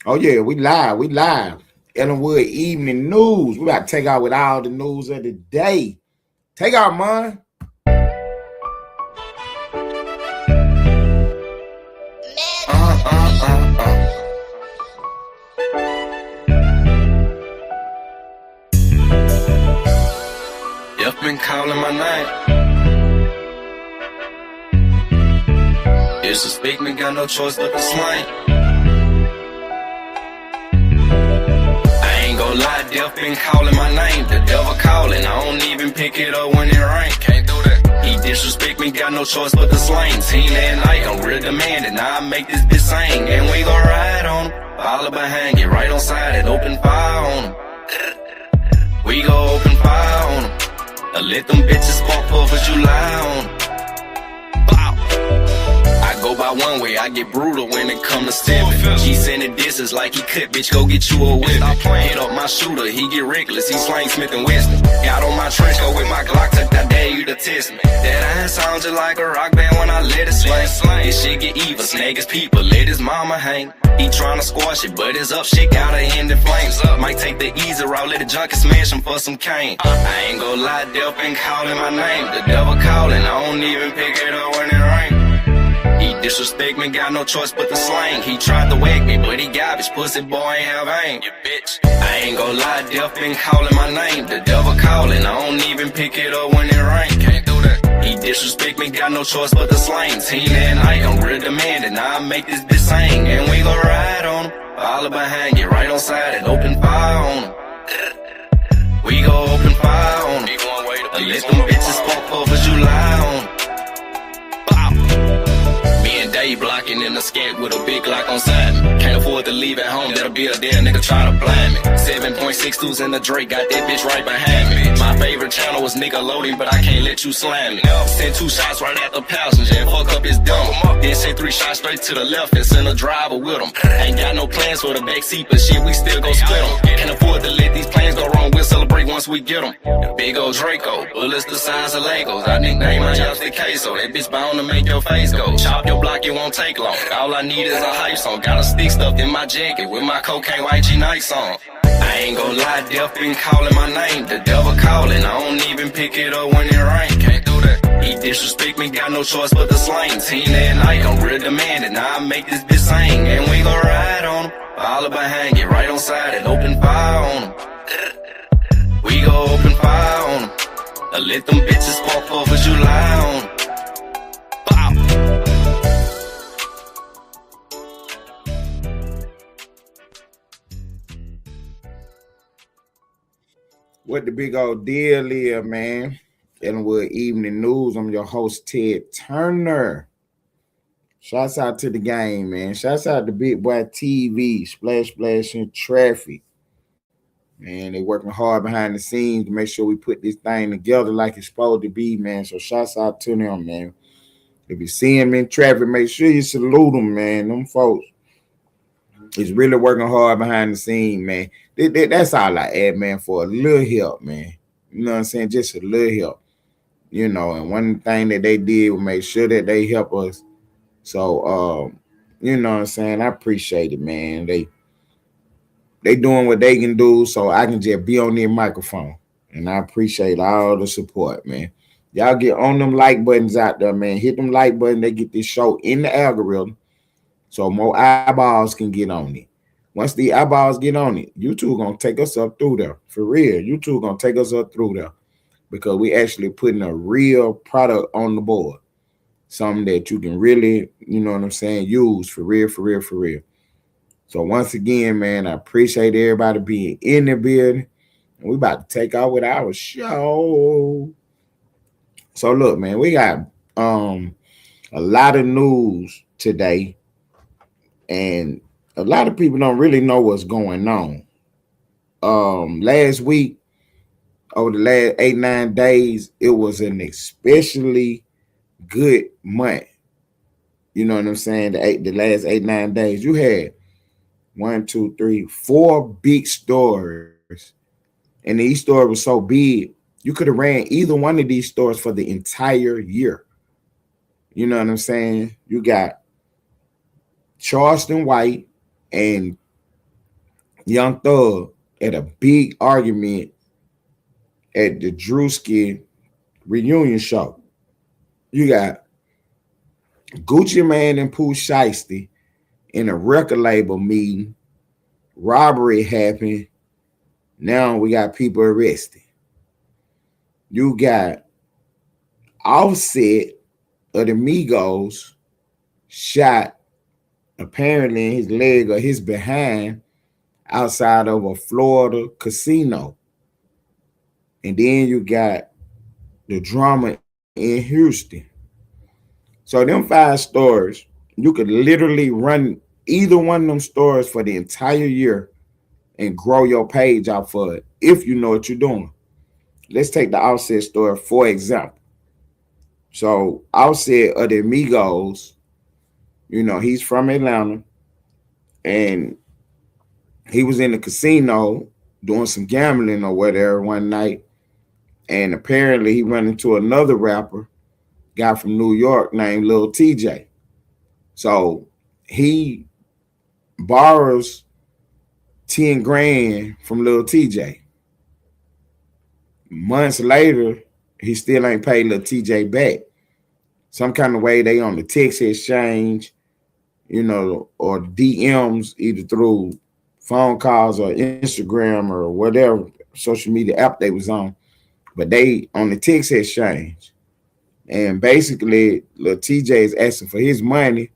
Oh yeah, we live. We live. Ellenwood evening news. We about to take out with all the news of the day. Take out, man. You've been calling my name. Disrespect me, got no choice but to slang. I ain't gon' lie, death been calling my name. The devil calling, I don't even pick it up when it rain. Can't do that. He disrespect me, got no choice but to slang. Team that night, I'm real demanding. Now I make this bitch sing, and we gon' ride on him. Follow behind, get right on side and open fire on him. We gon' open fire on him. Let them bitches spark puff as you lie on 'em. Bow. I go by one way, I get brutal when it come to stepping. He sending disses like he could, bitch, go get you a whip. Hit up my shooter, he get reckless, he slang Smith and Wesson. Got on my trench coat with my Glock, took that dare you to test me. That iron sounds just like a rock band when I let it slang. This shit get evil, snag his people, let his mama hang. He tryna squash it, but his up shit gotta end in flames. Might take the easy route, let the junkie smash him for some cane. I ain't gon' lie, death been calling my name. The devil calling, I don't even pick it up when it rain. He disrespect me, got no choice but to slang. He tried to whack me, but he garbage, pussy boy ain't have aim. You bitch. I ain't gon' lie, death been calling my name. The devil calling, I don't even pick it up when it rain. Can't do that. He disrespect me, got no choice but to slang. Team that night, I'm real demanding. Now I make this bitch sing, and we gon' ride on him. Follow behind, get right on side and open fire on him. We gon' open fire on him. Let them bitches spark puff as you lie on him. Me and Dave blocking in the skank with a big lock on side me. Can't afford to leave at home, that'll be a dead nigga try to blind me. 7.62s in the Drake, got that bitch right behind me. My favorite channel was Nickelodeon, but I can't let you slam me. Send 2 shots right at the passenger and fuck up his dumb. Then send 3 shots straight to the left and send a driver with him. Ain't got no plans for the backseat, but shit, we still gon' split them. Can't afford to let these plans go wrong, we'll celebrate once we get them. Big old Draco, bullets the size of Legos. I nickname my yacht the queso, that bitch bound to make your face go. Chop your block, it won't take long. All I need is a hype song. Got a stick stuffed in my jacket with my cocaine YG Nights on. I ain't gon' lie, death been calling my name. The devil calling, I don't even pick it up when it rain. Can't do that. He disrespect me, got no choice but to slang. Team that night, I'm real demanding. Now I make this bitch sing, and we gon' ride on him. Follow behind, get right on side and open fire on him. We gon' open fire on him. Let them bitches spark puff as you lie on him. What the big old deal is, man? Ellenwood Evening News. I'm your host, Ted Turner. Shouts out to the game, man. Shouts out to Big Boy TV, Splash and Traffic. Man, they working hard behind the scenes to make sure we put this thing together like it's supposed to be, man. So shouts out to them, man. If you see them in traffic, make sure you salute them, man. Them folks is really working hard behind the scene, man. That's all I add, man, for a little help, man. You know what I'm saying? Just a little help. You know, and one thing that they did was make sure that they help us. So, you know what I'm saying? I appreciate it, man. They doing what they can do, so I can just be on their microphone. And I appreciate all the support, man. Y'all get on them like buttons out there, man. Hit them like button. They get this show in the algorithm so more eyeballs can get on it. Once the eyeballs get on it, YouTube going to take us up through there. For real, YouTube going to take us up through there because we actually putting a real product on the board. Something that you can really, you know what I'm saying, use for real. So once again, man, I appreciate everybody being in the building. And we about to take off with our show. So look, man, we got a lot of news today. And a lot of people don't really know what's going on. Last week, over the last 8-9 days, it was an especially good month. You know what I'm saying? The last 8-9 days, you had 1, 2, 3, 4 big stores, and these stores were so big you could have ran either one of these stores for the entire year. You know what I'm saying? You got Charleston White and Young Thug at a big argument at the Drewski reunion show. You got Gucci Man and Pooh Shiesty in a record label meeting. Robbery happened. Now we got people arrested. You got Offset of the Migos shot apparently in his leg or his behind outside of a Florida casino. And then you got the drama in Houston. So them 5 stories, you could literally run either one of them stories for the entire year and grow your page out for it if you know what you're doing. Let's take the Offset story for example. So Offset of the Amigos, he's from Atlanta and he was in the casino doing some gambling or whatever one night. And apparently he ran into another rapper, guy from New York named Lil TJ. So he borrows 10 grand from Lil TJ. Months later, he still ain't paid Lil TJ back. Some kind of way they on the text exchange, or DMs either through phone calls or Instagram or whatever social media app they was on. But they on the text exchange. And basically, Lil TJ is asking for his money.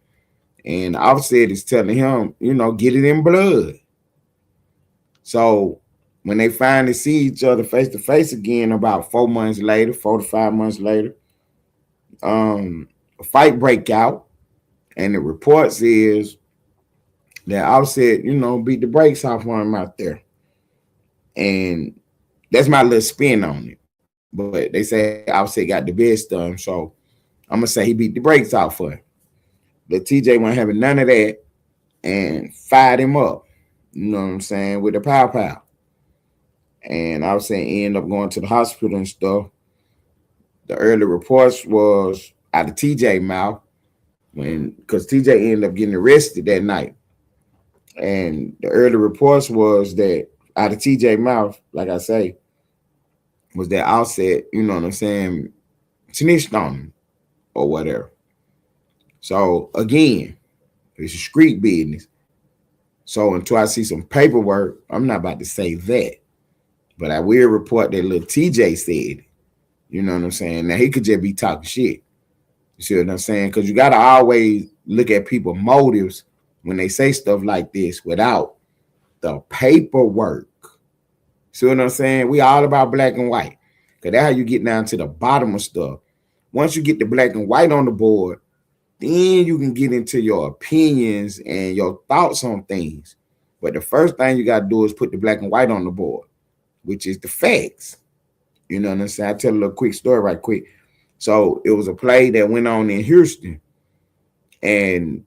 And Offset is telling him, get it in blood. So when they finally see each other face to face again about 4 months later, 4 to 5 months later, a fight break out. And the reports is that Offset, beat the brakes off on him out there. And that's my little spin on it. But they say Offset got the best of him. So I'm going to say he beat the brakes off for him. The TJ wasn't having none of that and fired him up. You know what I'm saying? With the pow. And Offset ended up going to the hospital and stuff. The early reports was out of TJ mouth because TJ ended up getting arrested that night. And the early reports was that out of TJ mouth, like I say, was that Offset, snitched on him or whatever. So again, it's a street business. So until I see some paperwork, I'm not about to say that. But I will report that little TJ said, you know what I'm saying? Now he could just be talking shit. You see what I'm saying? Because you got to always look at people's motives when they say stuff like this without the paperwork. See what I'm saying? We all about black and white. Because that's how you get down to the bottom of stuff. Once you get the black and white on the board, then you can get into your opinions and your thoughts on things. But the first thing you got to do is put the black and white on the board, which is the facts. You know what I'm saying? I'll tell a little quick story right quick. So it was a play that went on in Houston. And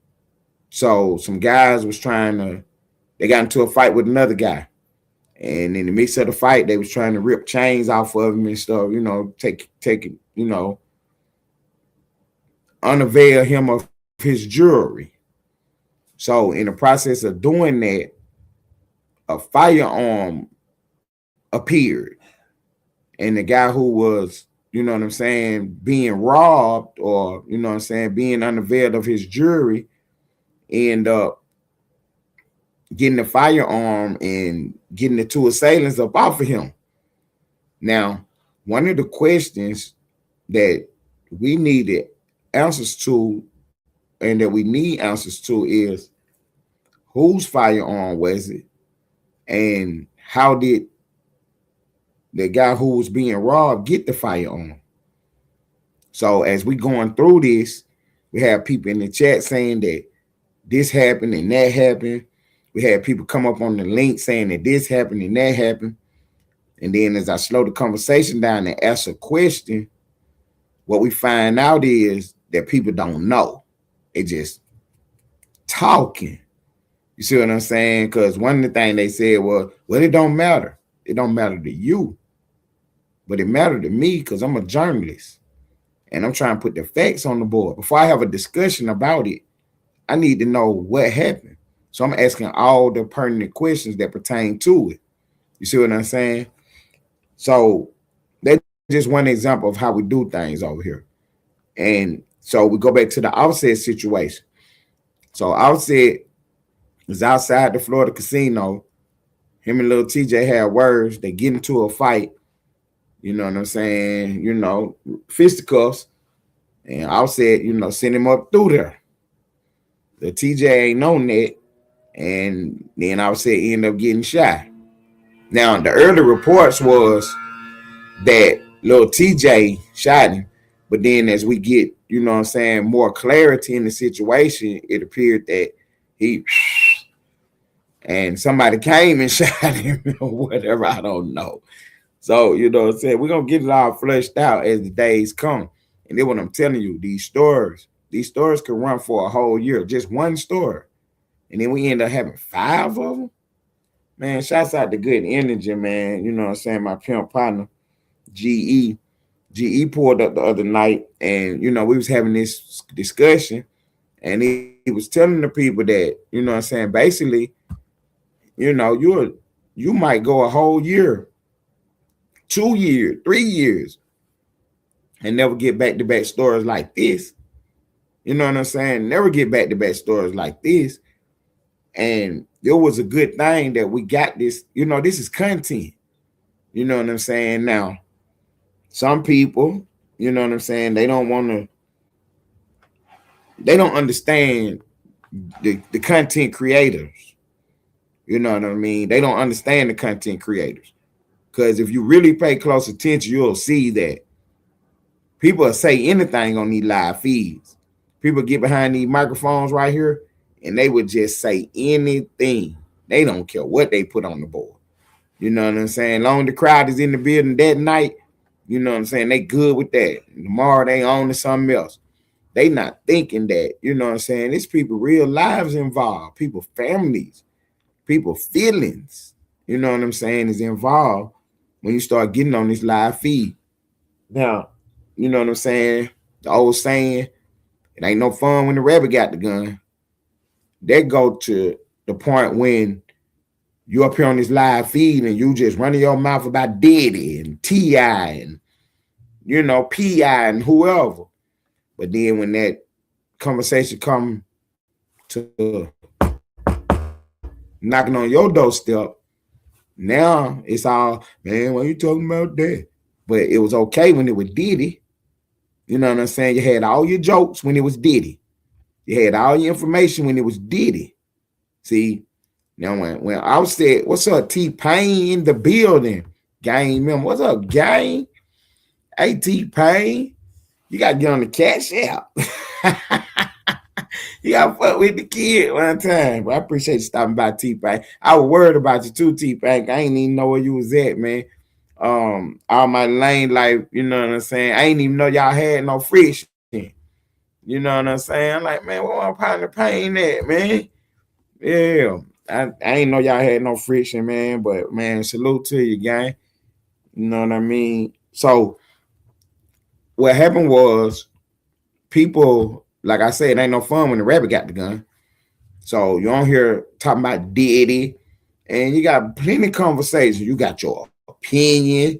so some guys was they got into a fight with another guy. And in the midst of the fight, they was trying to rip chains off of him and stuff, take unveil him of his jewelry. So in the process of doing that, a firearm appeared. And the guy who was, being robbed or, being unveiled of his jewelry, ended up getting the firearm and getting the 2 assailants up off of him. Now, one of the questions that we needed answers to and that we need answers to is whose firearm was it and how did the guy who was being robbed get the firearm? So as we going through this, we have people in the chat saying that this happened and that happened. We had people come up on the link saying that this happened and that happened. And then as I slow the conversation down and ask a question, what we find out is that people don't know. They just talking. You see what I'm saying? Because one of the things they said was, well, it don't matter. It don't matter to you. But it mattered to me because I'm a journalist. And I'm trying to put the facts on the board. Before I have a discussion about it, I need to know what happened. So I'm asking all the pertinent questions that pertain to it. You see what I'm saying? So that's just one example of how we do things over here. And so we go back to the Offset situation. So Offset is outside the Florida casino. Him and little TJ had words. They get into a fight. You know what I'm saying? Fisticuffs. And Offset, send him up through there. The TJ ain't known that. And then Offset end up getting shot. Now, the early reports was that little TJ shot him. But then as we get, more clarity in the situation, it appeared that he and somebody came and shot him or whatever. I don't know. So, what I'm saying? We're going to get it all fleshed out as the days come. And then what I'm telling you, these stories can run for a whole year, just one story. And then we end up having 5 of them. Man, shouts out to Good Energy, man. You know what I'm saying? My pimp partner, GE. GE pulled up the other night, and, we was having this discussion, and he was telling the people that, what I'm saying, basically, you might go a whole year, 2 years, 3 years, and never get back-to-back stories like this. You know what I'm saying? Never get back-to-back stories like this. And it was a good thing that we got this. This is content. You know what I'm saying? Now, some people, you know what I'm saying, they don't understand the content creators. You know what I mean? They don't understand the content creators. Because if you really pay close attention, you'll see that people will say anything on these live feeds. People get behind these microphones right here, and they would just say anything. They don't care what they put on the board. You know what I'm saying? Long the crowd is in the building that night, you know what I'm saying? They good with that. Tomorrow they on to something else. They not thinking that, you know what I'm saying? It's people real lives involved, people families, people feelings, you know what I'm saying, is involved when you start getting on this live feed. Now, you know what I'm saying? The old saying, it ain't no fun when the rabbit got the gun. That go to the point when you up here on this live feed and you just running your mouth about Diddy and T.I. and, P.I. and whoever. But then when that conversation come to knocking on your doorstep, now it's all, man, what you talking about that? But it was okay when it was Diddy. You know what I'm saying? You had all your jokes when it was Diddy. You had all your information when it was Diddy. See, now when I was said, what's up, T-Pain in the building? Gang member, what's up, gang? Hey, T-Pain, you got to get on the cash out. You got to fuck with the kid one time. But I appreciate you stopping by, T-Pain. I was worried about you too, T-Pain. I ain't even know where you was at, man. All my lane life, you know what I'm saying? I ain't even know y'all had no friction. You know what I'm saying? I'm like, man, where my partner Pain at, man? Yeah. I ain't know y'all had no friction, man. But, man, salute to you, gang. You know what I mean? So, what happened was people, like I said, ain't no fun when the rabbit got the gun. So, you on here talking about Diddy, and you got plenty of conversations. You got your opinion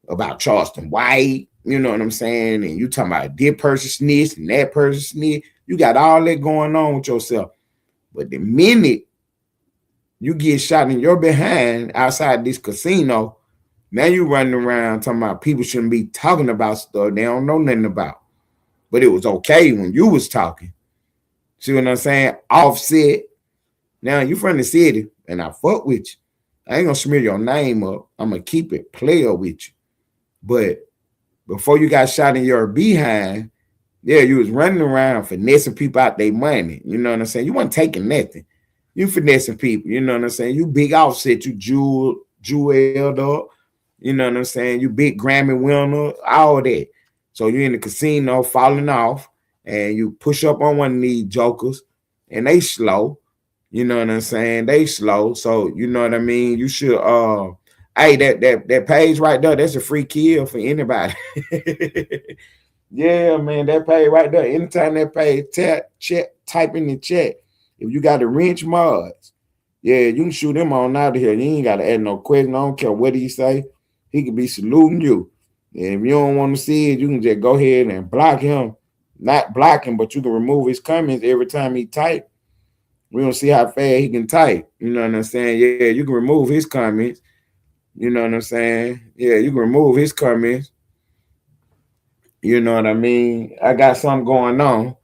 about Charleston White, you know what I'm saying? And you talking about this person snitched and that person snitched. You got all that going on with yourself. But the minute you get shot in your behind outside this casino, now you running around talking about people shouldn't be talking about stuff they don't know nothing about. But it was okay when you was talking. See what I'm saying? Offset. Now you from the city, and I fuck with you. I ain't gonna smear your name up. I'm gonna keep it player with you. But before you got shot in your behind, yeah, you was running around finessing people out their money. You know what I'm saying? You wasn't taking nothing. You finessing people. You know what I'm saying? You big Offset. You jeweled up. You know what I'm saying? You big Grammy winner. All that. So you in the casino falling off, and you push up on one of these jokers, and they slow. You know what I'm saying? They slow. So you know what I mean? You should hey, that page right there, that's a free kill for anybody. Yeah, man, that page right there. Anytime that page type in the chat, If you got the wrench mods, yeah, you can shoot him on out of here. You ain't got to add no question. I don't care what he say. He could be saluting you. And if you don't want to see it, you can just go ahead and block him. Not block him, but you can remove his comments every time he type. We don't see how fast he can type. You know what I'm saying? Yeah, you can remove his comments. You know what I'm saying? Yeah, you can remove his comments. You know what I mean? I got something going on.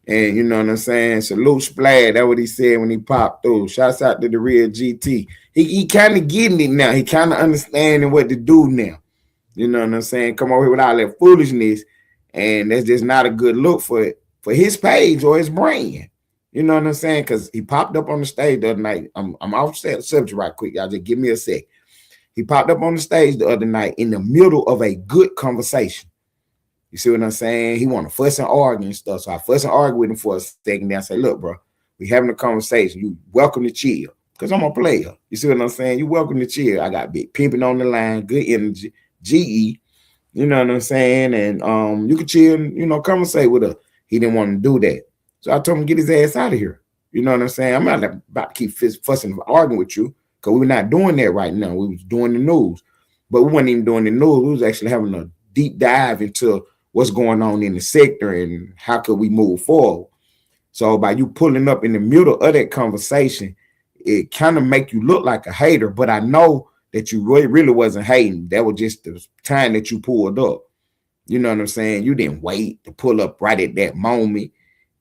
And you know what I'm saying? Salute Splad. That's what he said when he popped through. Shouts out to the real GT. He kind of getting it now. He kind of understanding what to do now. You know what I'm saying? Come over here with all that foolishness. And that's just not a good look for his page or his brand. You know what I'm saying? Because he popped up on the stage the other night. I'm off the subject right quick. Y'all just give me a sec. He popped up on the stage the other night in the middle of a good conversation. You see what I'm saying? He want to fuss and argue and stuff. So I fuss and argue with him for a second. Then I say, look, bro, we having a conversation. You welcome to chill. Because I'm a player. You see what I'm saying? You welcome to chill. I got big pimping on the line, good energy, GE. You know what I'm saying? And you can chill, conversate with her. He didn't want to do that. So I told him, get his ass out of here. You know what I'm saying? I'm not about to keep fussing and arguing with you because we're not doing that right now. We was doing the news. But we weren't even doing the news. We was actually having a deep dive into what's going on in the sector and how could we move forward. So by you pulling up in the middle of that conversation, it kind of make you look like a hater. But I know that you really wasn't hating. That was just the time that you pulled up. You know what I'm saying? You didn't wait to pull up right at that moment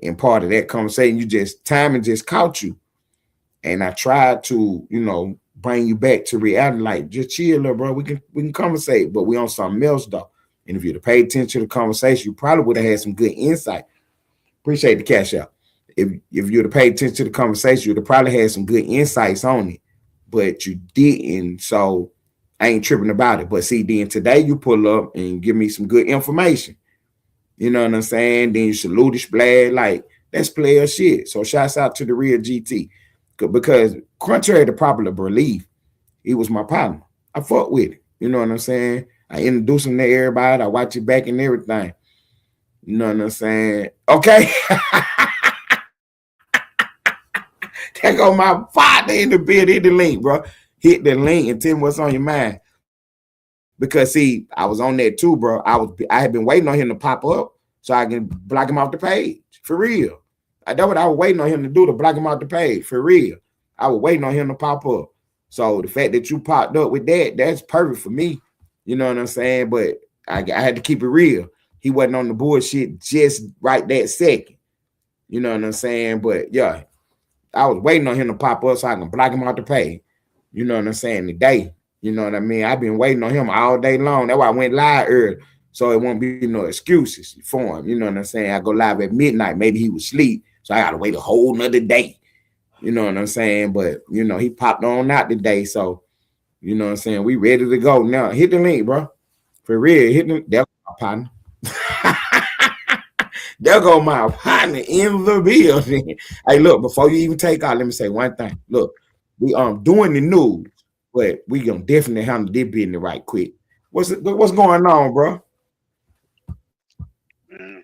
and part of that conversation. You just timing just caught you. And I tried to, bring you back to reality. Like, just chill, little bro. We can conversate, but we on something else though. And if you'd have paid attention to the conversation, you probably would have had some good insight. Appreciate the cash out. If you'd have paid attention to the conversation, you'd have probably had some good insights on it, but you didn't. So I ain't tripping about it. But see, then today you pull up and give me some good information. You know what I'm saying? Then you salute the splash. Like, that's player shit. So shouts out to the real GT. Because contrary to popular belief, he was my partner. I fuck with it. You know what I'm saying? I introduce him to everybody. I watch it back and everything. You know what I'm saying? Okay. There go my father in the bed. Hit the link, bro. Hit the link and tell me what's on your mind. Because see, I was on that too, bro. I had been waiting on him to pop up so I can block him off the page. For real. That's what I was waiting on him to do, to block him off the page. For real. I was waiting on him to pop up. So the fact that you popped up with that, that's perfect for me. You know what I'm saying? But I had to keep it real. He wasn't on the bullshit just right that second. You know what I'm saying? But yeah, I was waiting on him to pop up so I can block him out the pay. You know what I'm saying? Today. You know what I mean? I've been waiting on him all day long. That's why I went live early. So it won't be no excuses for him. You know what I'm saying? I go live at midnight. Maybe he was asleep. So I gotta wait a whole nother day. You know what I'm saying? But he popped on out today. So you know what I'm saying? We ready to go now. Hit the link, bro. For real. Hit the that's my partner. There go my partner in the building. Hey, look, before you even take out, let me say one thing. Look, we doing the news, but we gonna definitely handle this business right quick. What's going on, bro? Man,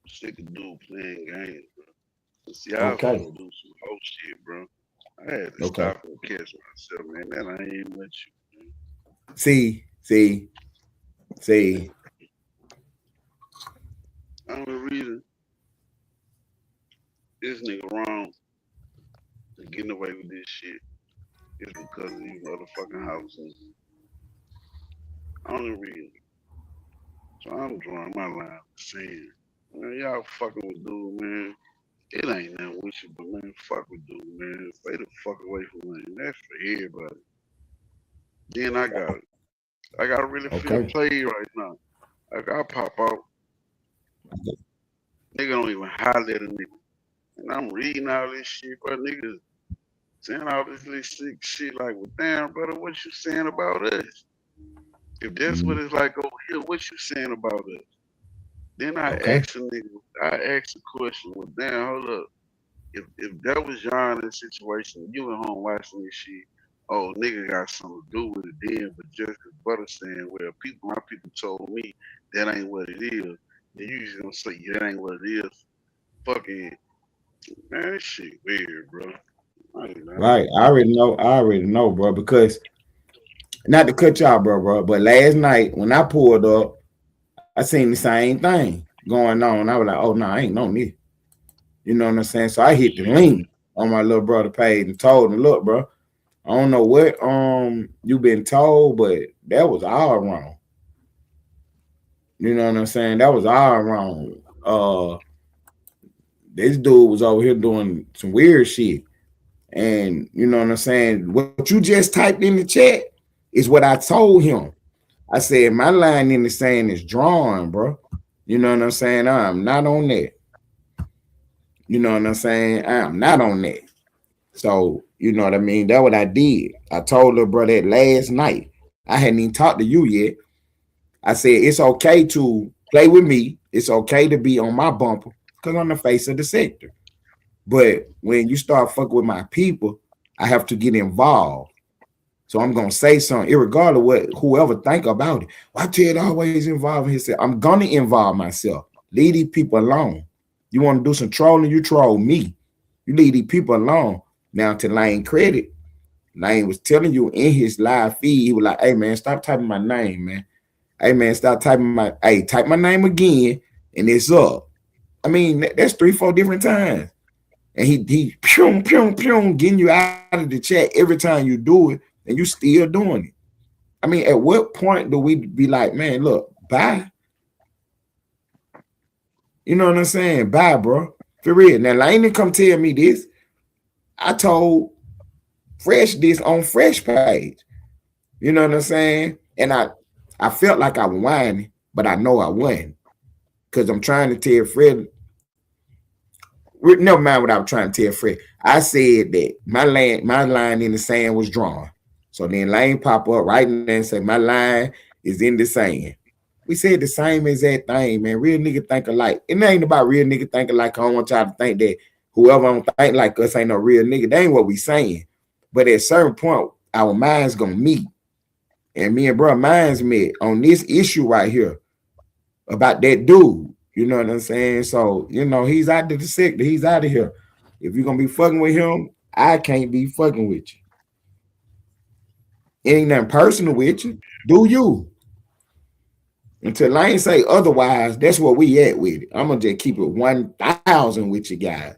sick of dude playing games, bro. See, I was Okay. finna do some whole shit, bro. I had to Okay. stop and catch myself, man. Man, I ain't with you, man. See. The only reason this nigga wrong for getting away with this shit is because of these motherfucking houses. Only reason. So I'm drawing my line saying, man, y'all fucking with dude, man. It ain't nothing with you, but man, fuck with dude, man. Stay the fuck away from me. That's for everybody. Then I gotta really feel Okay. played right now. Like I pop out, nigga don't even holler at a nigga. And I'm reading all this shit, but niggas saying all this little sick shit like, well, damn, brother, what you saying about us? If that's what Mm, it's like over here, what you saying about us? Then I okay. ask a nigga, I ask a question, well, damn, hold up. If that was John in the situation, you at home watching this shit, oh, nigga got something to do with it then, but just as Butter saying, well, my people told me that ain't what it is, then you just gonna say, yeah, that ain't what it is. Fucking Man, this shit weird, bro. Right. I already know, bro. Because not to cut y'all, bro. But last night when I pulled up, I seen the same thing going on. I was like, oh no, I ain't no this. You know what I'm saying? So I hit the link on my little brother page and told him, look, bro, I don't know what you been told, but that was all wrong. You know what I'm saying? That was all wrong. This dude was over here doing some weird shit. And you know what I'm saying? What you just typed in the chat is what I told him. I said my line in the sand is drawn, bro. You know what I'm saying? I'm not on that. You know what I'm saying? I'm not on that. So, you know what I mean? That's what I did. I told little bro that last night. I hadn't even talked to you yet. I said it's okay to play with me. It's okay to be on my bumper because I'm the face of the sector. But when you start fucking with my people, I have to get involved. So I'm gonna say something, irregardless of what whoever think about it. Why Ted always involved himself? I'm gonna involve myself. Leave these people alone. You want to do some trolling, you troll me. You leave these people alone. Now to Lane credit, Lane was telling you in his live feed, he was like, hey man, stop typing my name, man. Hey man, stop typing type my name again, and it's up. I mean, that's 3, 4 different times. And he pew, pew, pew, getting you out of the chat every time you do it, and you still doing it. I mean, at what point do we be like, man, look, bye? You know what I'm saying? Bye, bro. For real. Now, Lane didn't come tell me this. I told Fresh this on Fresh page. You know what I'm saying? And I felt like I was whining, but I know I wasn't. Because I'm trying to tell Fred, never mind what I was trying to tell Fred. I said that my line in the sand was drawn. So then Lane pop up right there and say, my line is in the sand. We said the same exact thing, man. Real nigga think alike. It ain't about real nigga think alike. I don't want y'all to think that whoever don't think like us ain't no real nigga. That ain't what we saying. But at a certain point, our minds gonna meet. And me and bro minds met on this issue right here about that dude. You know what I'm saying? So, you know, he's out of the sector. He's out of here. If you're gonna be fucking with him, I can't be fucking with you. It ain't nothing personal with you. Do you? Until I ain't say otherwise, that's where we at with it. I'm gonna just keep it 1,000 with you guys.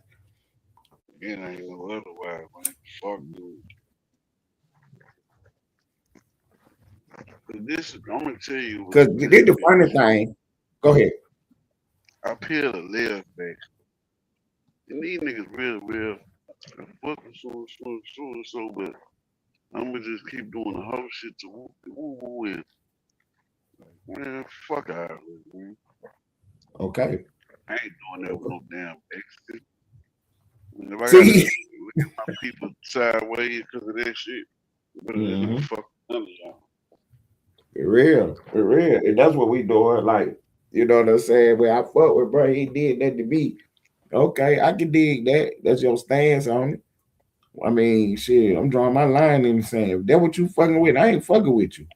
It ain't no otherwise, man. Fuck, dude. This, I'm gonna tell you what Because the this the difference funny is. thing. Go ahead. I peel a live back. And these niggas real fucking so, but I'm gonna just keep doing the whole shit to woo with. Man, fuck out of it, man. Okay. I ain't doing that with no damn exit. And if I gotta See, look at my people sideways because of that shit, you better let me mm-hmm. fuck none of y'all. For real. For real. And that's what we doing. Like, you know what I'm saying? Where I fuck with bro, he did that to me. Okay, I can dig that. That's your stance on it. I mean, shit, I'm drawing my line in the sand. If that what you fucking with, I ain't fucking with you.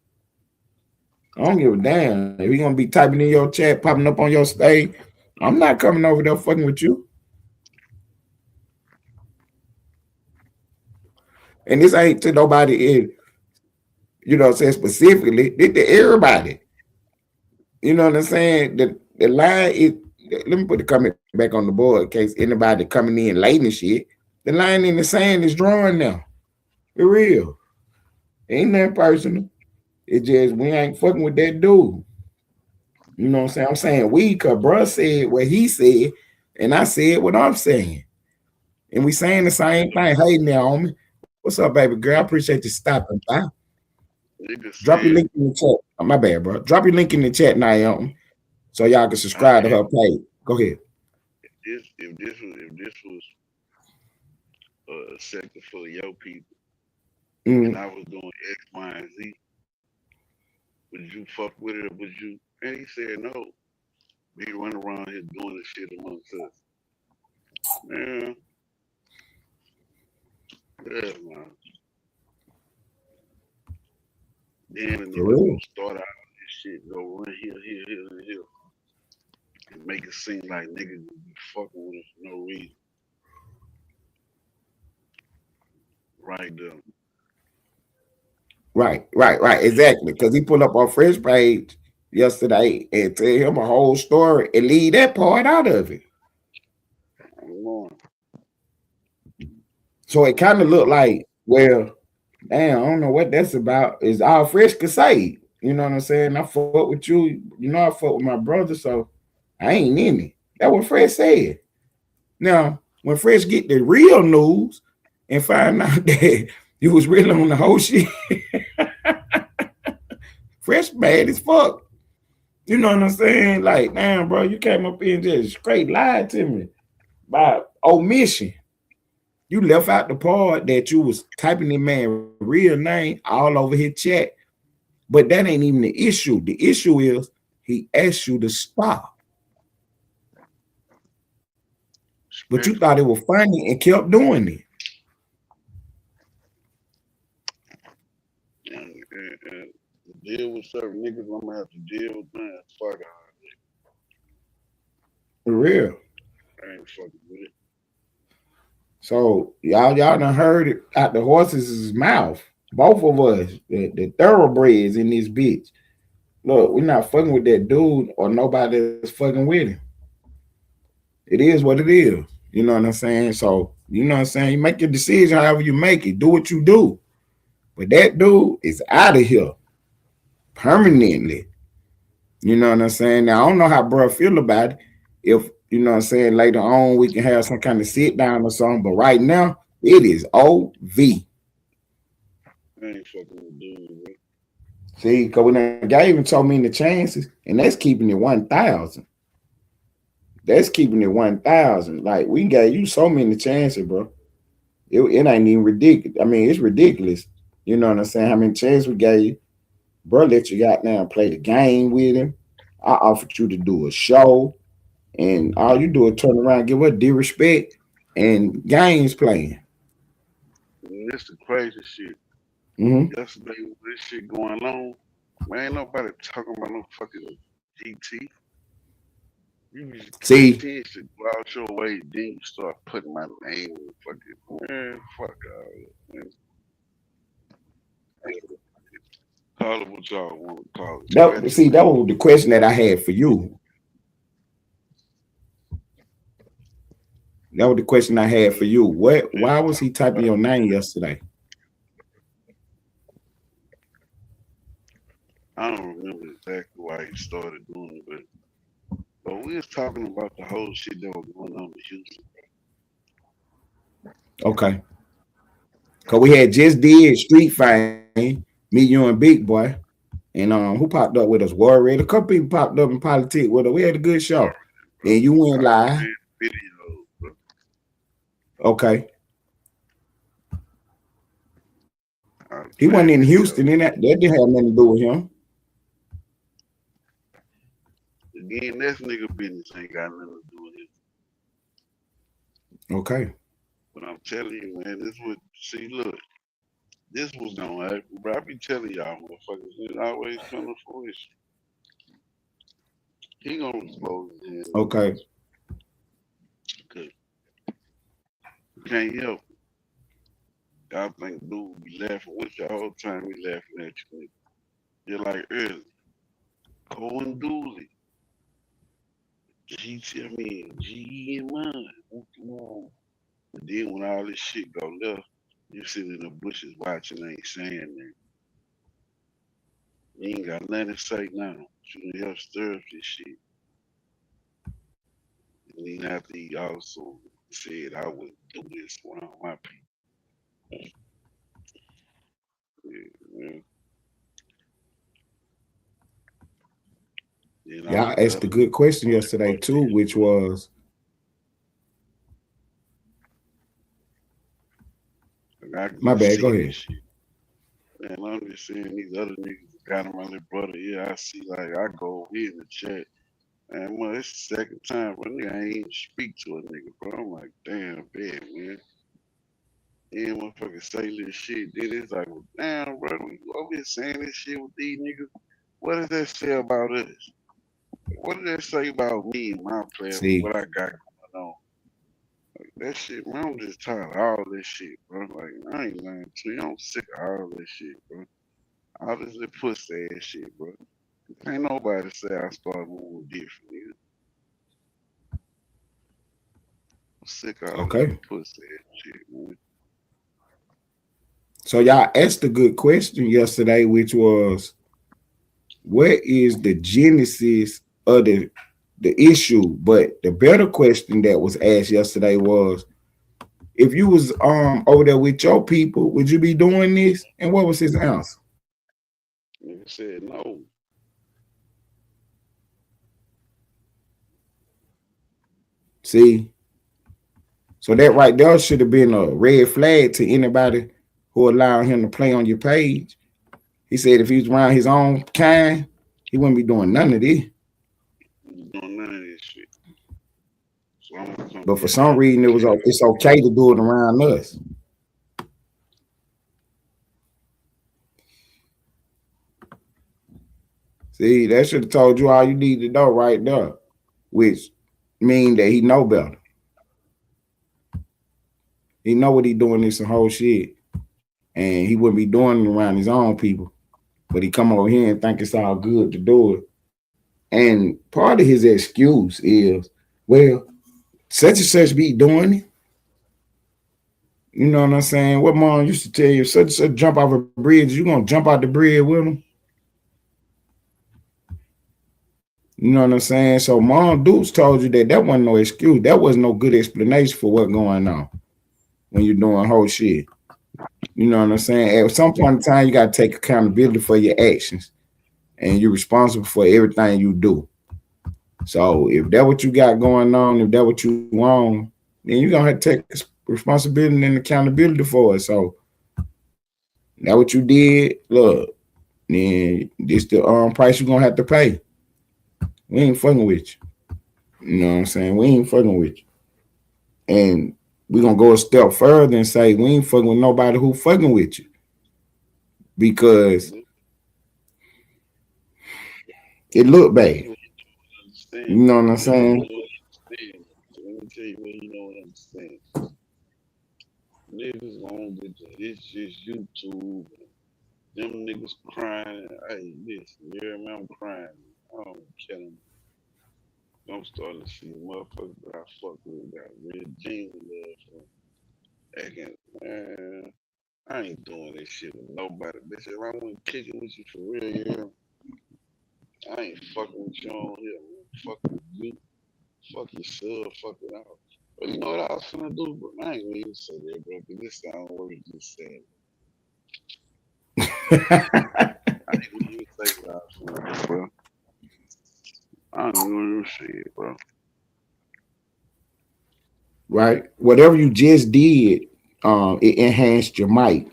I don't give a damn. If you gonna be typing in your chat, popping up on your stage, I'm not coming over there fucking with you. And this ain't to nobody in, you know what I'm saying, specifically. This to everybody. You know what I'm saying? The line is, let me put the comment back on the board in case anybody coming in late and shit. The line in the sand is drawing now. For real. Ain't nothing personal. It just we ain't fucking with that dude. You know what I'm saying? I'm saying we cause bruh said what he said, and I said what I'm saying. And we saying the same thing. Hey Naomi. What's up, baby girl? I appreciate you stopping by. Niggas Drop your said, link in the chat. Oh, my bad, bro. Drop your link in the chat, Naomi, so y'all can I subscribe to asked her page. Go ahead. if this was a sector for your people and Mm, I was doing X, Y, and Z, would you fuck with it or would you? And he said no. We run around here doing this shit amongst us. Man, yeah, man. Then a for nigga real. gonna start out this shit, go run here, and make it seem like niggas be fucking with us for no reason. right there. Right. Exactly. Because he pulled up on Fresh page yesterday and tell him a whole story and leave that part out of it. I'm going. So it kind of Hey, looked like, well, damn, I don't know what that's about. Is all Fresh could say. You know what I'm saying? I fuck with you. You know I fuck with my brother, so I ain't in it. That's what Fresh said. Now, when Fresh get the real news and find out that you was really on the whole shit, Fresh mad as fuck. You know what I'm saying? Like, damn, bro, you came up here and just straight lied to me by omission. You left out the part that you was typing the man real name all over his chat, but that ain't even the issue. The issue is he asked you to stop, but you thought it respectfully. was funny and kept doing it. And deal with certain niggas, I'm gonna have to deal with them. Fuck it. For real. I ain't fucking with it. So y'all done heard it out the horse's mouth. Both of us, the thoroughbreds in this bitch. Look, we're not fucking with that dude or nobody that's fucking with him. It is what it is. You know what I'm saying? So, you know what I'm saying? You make your decision however you make it. Do what you do. But that dude is out of here permanently. You know what I'm saying? Now, I don't know how bro feel about it. If, you know what I'm saying, later on we can have some kind of sit down or something. But right now, it is OV. I ain't fucking with dude, bro. See, because when that guy even told me the chances, and that's keeping it 1,000. That's keeping it 1,000. Like, we gave you so many chances, bro. It ain't even ridiculous. I mean, it's ridiculous. You know what I'm saying? How many chances we gave you? Bro, let you got now and play the game with him. I offered you to do a show, and all you do is turn around, and give her disrespect, and games playing. And this the crazy shit. Mm-hmm. Yesterday with this shit going on, man, ain't nobody talking about no fucking GT. You be See, GT should go out your way, then you start putting my name in the fucking man, fuck all that, man. Call it what y'all want to call it. that Scratch your see, that name. was the question that I had for you. That was the question I had for you. What? Yeah, Why was he typing your name yesterday? I don't remember exactly why he started doing it, but we was talking about the whole shit that was going on in Houston. Okay, cause we had just did Street Fame, me, you, and Big Boy, and who popped up with us? Warrior. A couple people popped up in politics with us. We had a good show. Bro, Then you went I was live. playing videos, bro. Okay, I was he wasn't playing in videos. Houston, and that didn't have nothing to do with him. Again, that's nigga business ain't got nothing to do with it. Okay, But I'm telling you, man, this would see, look, this was gonna happen, bro. I be telling y'all motherfuckers, it always come to fruition. He gonna expose his hand on okay. this. Cause you can't help it. Y'all think dude be laughing with you the whole time he laughing at you. You're like early. Cole and Dooley. GT, I mean, GE and mine. But then when all this shit go left, you sit in the bushes watching, ain't saying nothing. You ain't got nothing to say now. You done help stir up this shit. And then after he also said I would do this around my people. Yeah, man. Then all Y'all these asked a other good niggas question on that yesterday fuck too, ass which shit. was, Like I can my just bad. Go see this ahead. shit. Man, I'm just saying these other niggas got him my little brother. Yeah, I see like I go over here in the chat. And well, it's the second time, but nigga, I ain't even speak to a nigga, bro. I'm like, damn, bad, man. And motherfucker say this shit. Then it's like, well, damn, bro, we over here saying this shit with these niggas. What does that say about us? What does that say about me and my plan with See, what I got going on? that shit, man, I'm just tired of all this shit, bro. Like, I ain't lying to you. I'm sick of all this shit, bro. All this little pussy ass shit, bro. Ain't nobody say I started moving different, nigga. I'm sick of all this Okay. pussy ass shit, man. So y'all asked a good question yesterday, which was, what is the genesis of the issue? But the better question that was asked yesterday was, if you was over there with your people, would you be doing this? And what was his answer? Nigga said no. See, so that right there should have been a red flag to anybody who allowed him to play on your page. He said if he was around his own kind, he wouldn't be doing none of this. You doing none of this shit. So I'm gonna come But for get some you. reason, it's okay to do it around us. See, that should have told you all you need to know right there, which mean that he know better. He know what he doing this and whole shit, and he wouldn't be doing it around his own people. But he come over here and think it's all good to do it. And part of his excuse is, well, such and such be doing it. You know what I'm saying? What mom used to tell you, such and such jump off a bridge, you gonna jump out the bridge with them. You know what I'm saying? So Mom Dukes told you that wasn't no excuse. That was no good explanation for what's going on when you're doing whole shit. You know what I'm saying? At some point in time, you got to take accountability for your actions, and you're responsible for everything you do. So if that's what you got going on, if that's what you want, then you're gonna have to take responsibility and accountability for it. So that what you did, look, then this the price you're gonna have to pay. We ain't fucking with you. You know what I'm saying? We ain't fucking with you. And we're gonna go a step further and say we ain't fucking with nobody who fucking with you. Because it look bad. You Understand. know what I'm You know saying? what understand. So let me tell you what you know what understand. Niggas on it's just YouTube. Them niggas crying. Hey, listen, you hear me? I'm crying. I don't kill them. I'm starting to see motherfuckers that I fuck with got real genuine love for acting. Man, I ain't doing this shit with nobody. Bitch, if I want to kick it with you for real, yeah, I ain't fucking with you on here. Man. Fuck with you. Fuck your sub. Fuck it out. But you know what I was finna do, bro? I ain't gonna even say that, bro, because this sound what you just said. I ain't gonna even say what I was finna do, bro. I ain't gonna even say it, bro. Right? Whatever you just did, it enhanced your mic.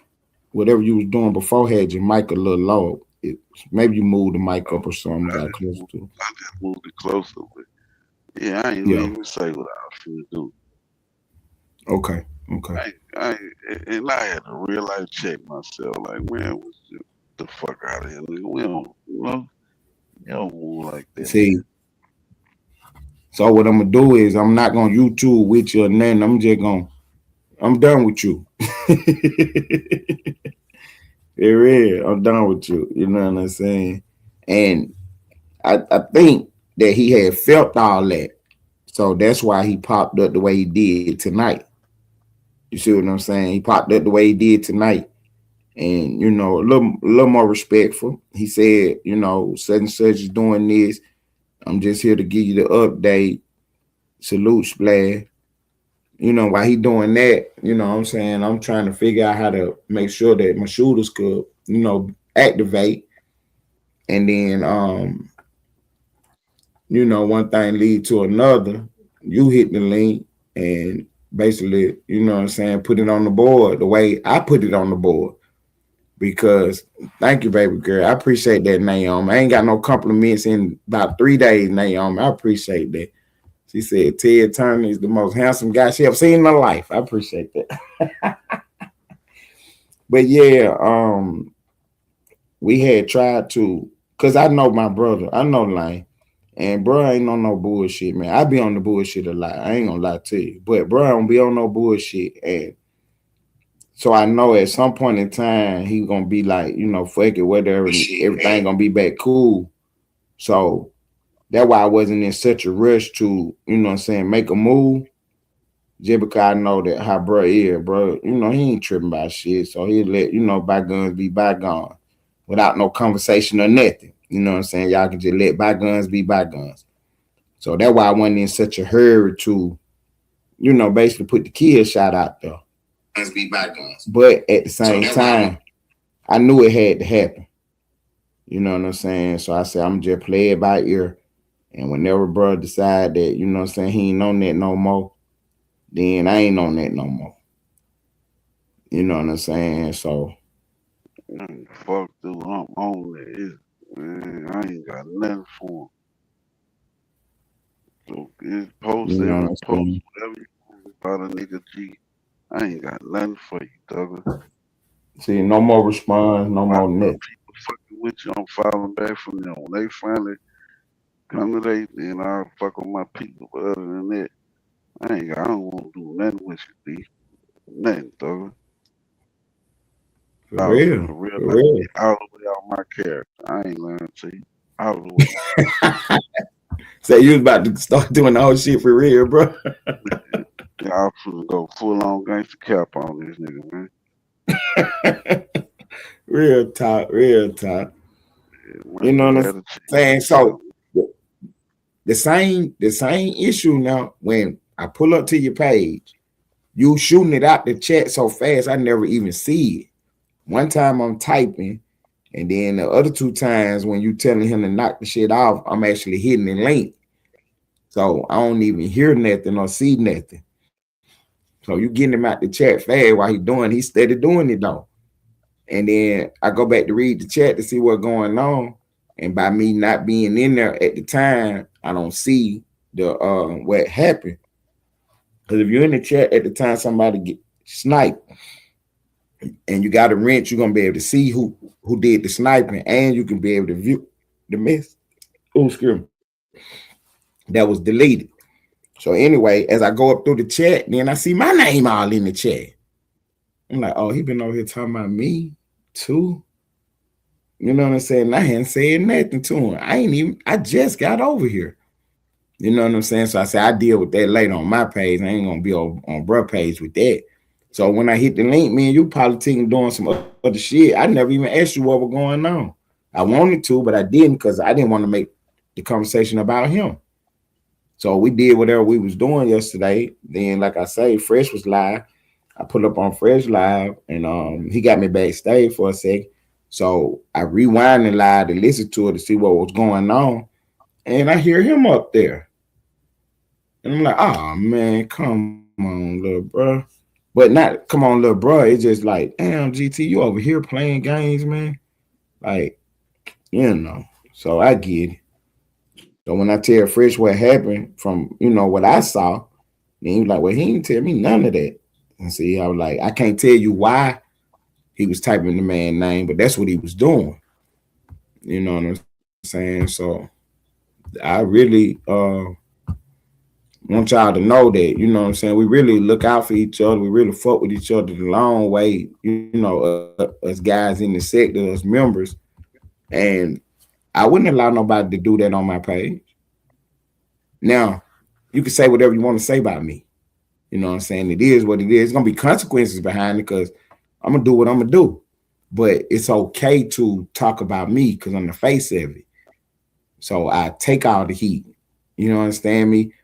Whatever you was doing before had your mic a little low. Maybe you moved the mic Oh, up or something, I got just close moved, to it. I just moved it closer, but yeah, I ain't gonna Yeah. even say what I was finna do. Okay. Okay. And I had to real life check myself, like, man, what's the fuck out of here, nigga? We don't, you don't move like that, nigga. See, so what I'm gonna do is I'm not gonna YouTube with you or nothing. I'm done with you. There is. I'm done with you. You know what I'm saying? And I think that he had felt all that. So that's why he popped up the way he did tonight. You see what I'm saying? He popped up the way he did tonight. And, a little more respectful. He said, such and such is doing this. I'm just here to give you the update. Salute Splash. While he doing that, what I'm saying, I'm trying to figure out how to make sure that my shooters could, activate. And then one thing lead to another. You hit the link and basically, what I'm saying, put it on the board the way I put it on the board. Because thank you, baby girl. I appreciate that, Naomi. I ain't got no compliments in about 3 days, Naomi. I appreciate that. She said Ted Turner is the most handsome guy she ever seen in her life. I appreciate that. But yeah, we had tried to, because I know my brother, I know Lane, And bro ain't on no bullshit, man. I be on the bullshit a lot. I ain't gonna lie to you. But bro don't be on no bullshit. And so I know at some point in time he gonna be like, fuck it, whatever, and everything gonna be back cool. So that's why I wasn't in such a rush to, make a move. Just because I know that how bro is, bro, he ain't tripping about shit. So he'll let, bygones be bygones without no conversation or nothing. You know what I'm saying? Y'all can just let bygones be bygones. So that's why I wasn't in such a hurry to, basically put the kill shot out there. Let's be bygones. But at the same time, I knew it had to happen. You know what I'm saying? So I said, I'm just play it by ear. And whenever bro decide that, he ain't on that no more, then I ain't on that no more. You know what I'm saying? So Fuck dude, I'm on it. Man, I ain't got nothing for him. So it's post every post, whatever you want about a nigga G. I ain't got nothing for you, Douglas. See, no more response, no more net. People fucking with you, I'm falling back from them. When they finally come to they, then I'll fuck with my people. But other than that, I don't want to do nothing with you, B. Nothing, Douglas. For real. All the way out my character. I ain't lying to you. All the way. So you was about to start doing all shit for real, bro. Yeah, I'm finna go full on gangster cap on this nigga, man. Real talk. Yeah, You know what I'm saying? So the same issue now when I pull up to your page, you shooting it out the chat so fast I never even see it. One time I'm typing, and then the other two times when you telling him to knock the shit off, I'm actually hitting the link. So I don't even hear nothing or see nothing. So you getting him out the chat fast while he's steady doing it though. And then I go back to read the chat to see what's going on. And by me not being in there at the time, I don't see the what happened. Because if you're in the chat at the time somebody get sniped and you got a wrench, you're gonna be able to see who did the sniping, and you can be able to view the miss. Oh, excuse me. That was deleted. So anyway, as I go up through the chat, then I see my name all in the chat. I'm like, oh, he been over here talking about me too. You know what I'm saying? I hadn't said nothing to him. I just got over here. You know what I'm saying? So I said, I deal with that later on my page. I ain't gonna be on bruh page with that. So when I hit the link, me and you politicking doing some other shit. I never even asked you what was going on. I wanted to, but I didn't because I didn't want to make the conversation about him. So we did whatever we was doing yesterday. Then, like I say, Fresh was live. I put up on Fresh live, and he got me backstage for a sec. So I rewind the live to listen to it to see what was going on, and I hear him up there, and I'm like, "Oh man, come on, little bro." But not come on, little bro. It's just like, damn, GT, you over here playing games, man. Like, So I get it. So when I tell Fresh what happened from, what I saw, then he was like, well, he didn't tell me none of that. And see, I was like, I can't tell you why he was typing the man's name, but that's what he was doing. You know what I'm saying? So I really want y'all to know that, you know what I'm saying, we really look out for each other. We really fuck with each other the long way, us guys in the sector, us members. And I wouldn't allow nobody to do that on my page. Now, you can say whatever you want to say about me. You know what I'm saying? It is what it is. There's going to be consequences behind it because I'm going to do what I'm going to do. But it's okay to talk about me because I'm the face of it. So I take all the heat. You know, understand me?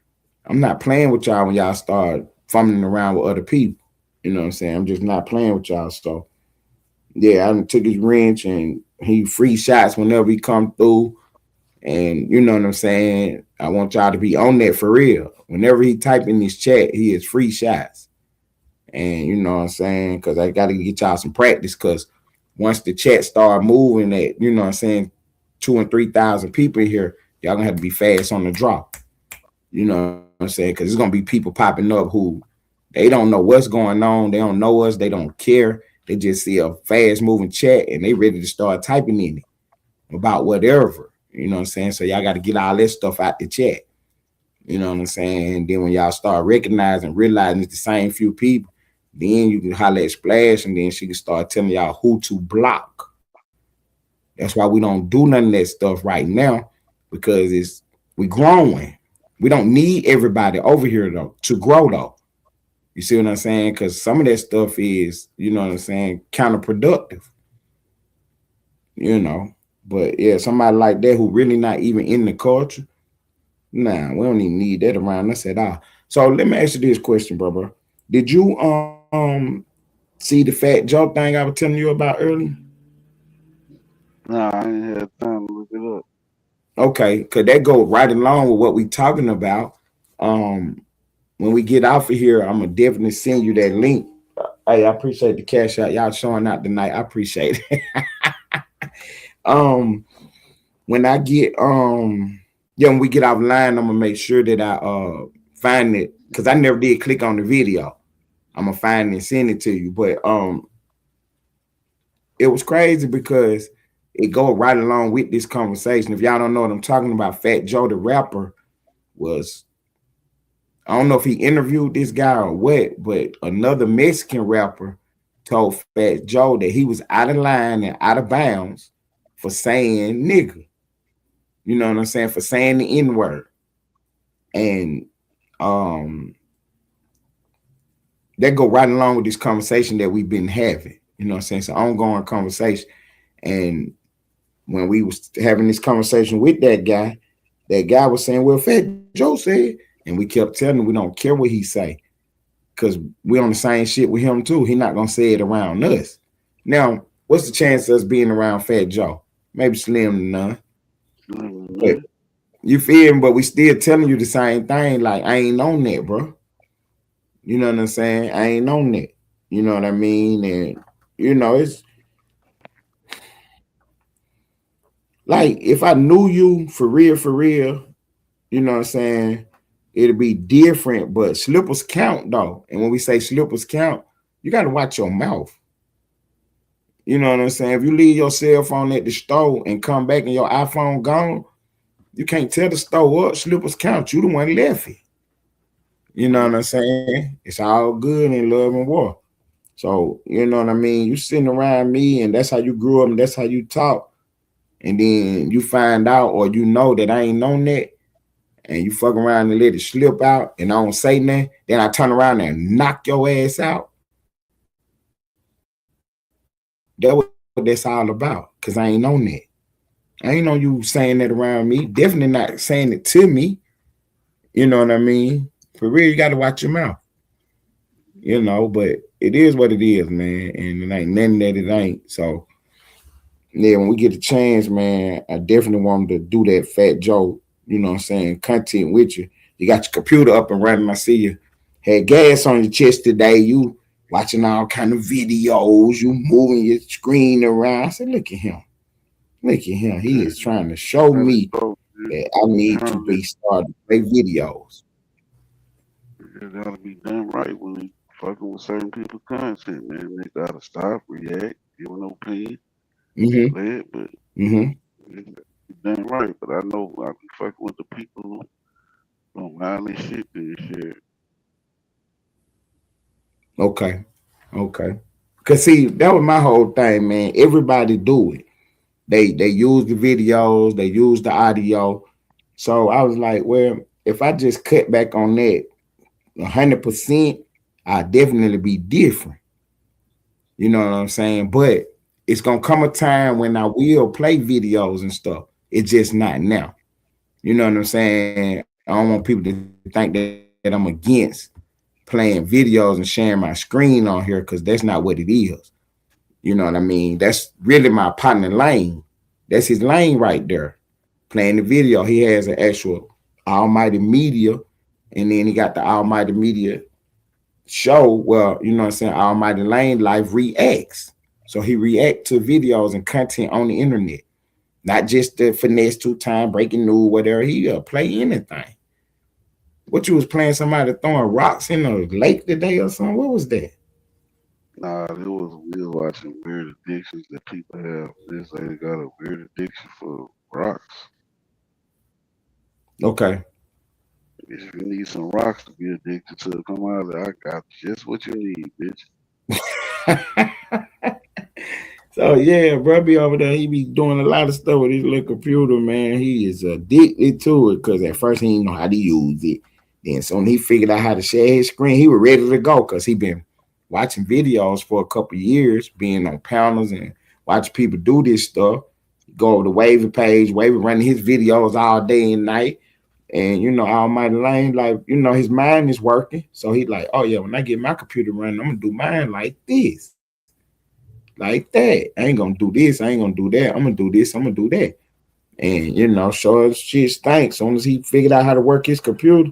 I'm not playing with y'all when y'all start fumbling around with other people. You know what I'm saying? I'm just not playing with y'all. So, yeah, I took his wrench and he free shots whenever he come through. And you know what I'm saying? I want y'all to be on that for real. Whenever he type in this chat, he is free shots. And you know what I'm saying? Because I got to get y'all some practice because once the chat start moving at, you know what I'm saying, 2,000 and 3,000 people here, y'all going to have to be fast on the drop. You know what I'm saying? Because there's going to be people popping up who they don't know what's going on. They don't know us. They don't care. They just see a fast moving chat and they ready to start typing in it about whatever. You know what I'm saying? So y'all got to get all that stuff out the chat. You know what I'm saying? And then when y'all start recognizing, realizing it's the same few people, then you can holler at Splash, and then she can start telling y'all who to block. That's why we don't do none of that stuff right now, because we growing. We don't need everybody over here though to grow though. You see what I'm saying? Because some of that stuff is, you know what I'm saying, counterproductive. You know, but yeah, somebody like that who really not even in the culture. Nah, we don't even need that around us at all. So let me ask you this question, bro. Did you see the Fat Joe thing I was telling you about earlier? Nah, I ain't had time to look it up. Okay, cause that go right along with what we talking about. Um, when we get off of here, I'm gonna definitely send you that link. Hey, I appreciate the cash out. Y'all showing out tonight. I appreciate it. um, when I get yeah, when we get offline, I'm gonna make sure that I find it, because I never did click on the video. I'm gonna find it and send it to you. But it was crazy because it go right along with this conversation. If y'all don't know what I'm talking about, Fat Joe the rapper was, I don't know if he interviewed this guy or what, but another Mexican rapper told Fat Joe that he was out of line and out of bounds for saying nigga. You know what I'm saying? For saying the N-word. And that go right along with this conversation that we've been having. You know what I'm saying? It's an ongoing conversation. And when we was having this conversation with that guy was saying, well, Fat Joe said, and we kept telling him we don't care what he say, because we on the same shit with him too. He not gonna say it around us. Now, what's the chance of us being around Fat Joe? Maybe slim to none. But Mm-hmm. you feel me? But we still telling you the same thing. Like, I ain't on that, bro. You know what I'm saying? I ain't on that. You know what I mean? And it's like if I knew you for real, you know what I'm saying, it'll be different. But slippers count though. And when we say slippers count, you gotta watch your mouth. You know what I'm saying? If you leave your cell phone at the store and come back and your iPhone gone, you can't tell the store up. Slippers count. You the one left it. You know what I'm saying? It's all good in love and war. So, you know what I mean? You sitting around me and that's how you grew up and that's how you talk. And then you find out or you know that I ain't known that, and you fuck around and let it slip out and I don't say nothing, then I turn around and knock your ass out. That's what that's all about. Cause I ain't on that. I ain't know you saying that around me. Definitely not saying it to me. You know what I mean? For real, you gotta watch your mouth. But it is what it is, man. And it ain't nothing that it ain't. So yeah, when we get a chance, man, I definitely want to do that Fat Joe, you know what I'm saying, content with you. You got your computer up and running. I see you had gas on your chest today. You watching all kind of videos. You moving your screen around. I said, look at him. Look at him. He Yeah, is trying to show gotta me go, that I need to man. be starting to play videos. It gotta be done right when they fucking with certain people content, man. They gotta stop, react, give an opinion, Mm-hmm. play it, but Mm-hmm. it gotta be done right. But I know I be fucking with the people who don't mind this shit, this shit. Okay. Okay. Cause see, that was my whole thing, man. Everybody do it. They use the videos, they use the audio. So I was like, well, if I just cut back on that 100%, I definitely be different. You know what I'm saying? But it's gonna come a time when I will play videos and stuff. It's just not now. You know what I'm saying? I don't want people to think that I'm against playing videos and sharing my screen on here, because that's not what it is. You know what I mean? That's really my partner lane. That's his lane right there. Playing the video. He has an actual Almighty Media, and then he got the Almighty Media show. Well, you know what I'm saying? Almighty Lane Live reacts. So he react to videos and content on the internet, not just the finesse two time breaking news, whatever. He play anything. What, you was playing somebody throwing rocks in a lake today or something? What was that? Nah, it was we was watching weird addictions that people have. They say they got a weird addiction for rocks. Okay. If you need some rocks to be addicted to, come out there. I got just what you need, bitch. So yeah, bro, be over there. He be doing a lot of stuff with his little computer, man. He is addicted to it because at first he didn't know how to use it. Then soon he figured out how to share his screen. He was ready to go because he been watching videos for a couple years, being on panels and watching people do this stuff. Go over the Wavy page, Wavy running his videos all day and night. And Almighty Lane, like, his mind is working. So he's like, oh yeah, when I get my computer running, I'm gonna do mine like this. Like that. I ain't gonna do this. I ain't gonna do that. I'm gonna do this. I'm gonna do that. And sure as shit stinks. As soon as he figured out how to work his computer,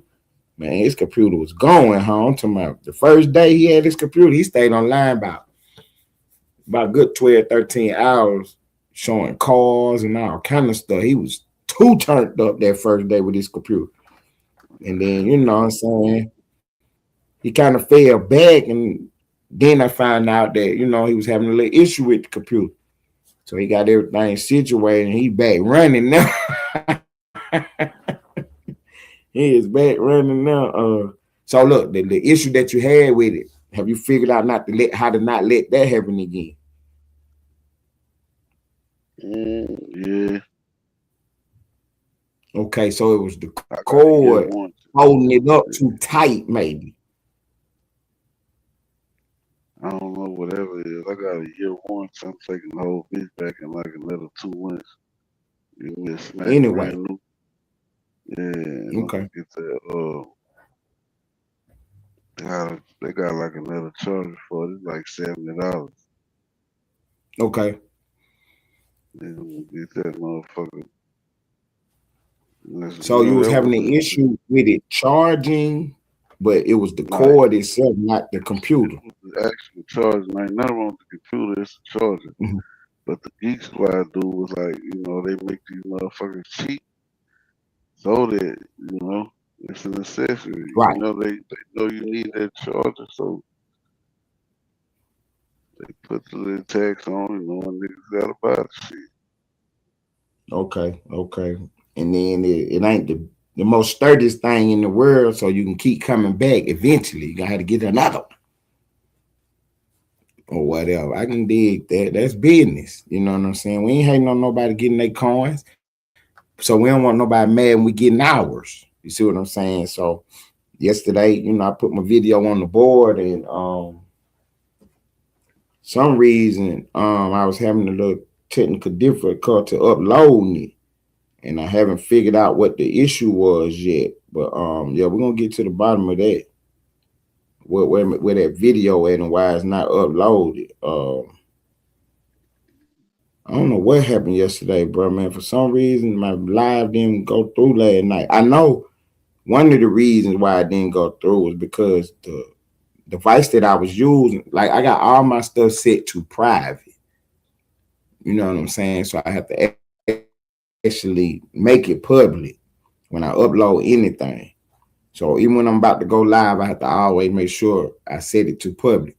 man, his computer was going home. To my the first day he had his computer, he stayed online about good 12, 13 hours showing cars and all kind of stuff. He was too turned up that first day with his computer. And then, what I'm saying, he kind of fell back, and then I found out that, he was having a little issue with the computer. So he got everything situated and he back running now. He is back running now. So look, the issue that you had with it, have you figured out how to not let that happen again? Yeah. Okay, so it was the cord holding it up too tight, maybe. I don't know, whatever it is. I got a year warranty. I'm taking the whole bitch back in like another 2 months. You will smack Anyway. brand new. Yeah, okay. Get that. They got like another charger for it. It's like $70. Okay. Then get that motherfucker. So you was having an issue with it charging, but it was the cord itself, not the computer. The actual charger. Ain't nothing wrong with the computer. It's the charger. Mm-hmm. But the Geek Squad dude was like, they make these motherfuckers cheap so that, it's a necessity. Right. They know you need that charger, so they put the little tax on it, knowing niggas gotta buy the shit. Okay. And then it ain't the most sturdiest thing in the world, so you can keep coming back. Eventually, you gotta get another one. Or whatever. I can dig that. That's business. You know what I'm saying? We ain't hating on nobody getting their coins. So we don't want nobody mad when we getting ours. You see what I'm saying? So yesterday, I put my video on the board, and some reason I was having a little technical difficulty uploading it. And I haven't figured out what the issue was yet. But yeah, we're gonna get to the bottom of that. Where that video at and why it's not uploaded. I don't know what happened yesterday, bro, man. For some reason, my live didn't go through last night. I know one of the reasons why it didn't go through was because the device that I was using, like I got all my stuff set to private. You know what I'm saying? So I have to actually make it public when I upload anything. So even when I'm about to go live, I have to always make sure I set it to public.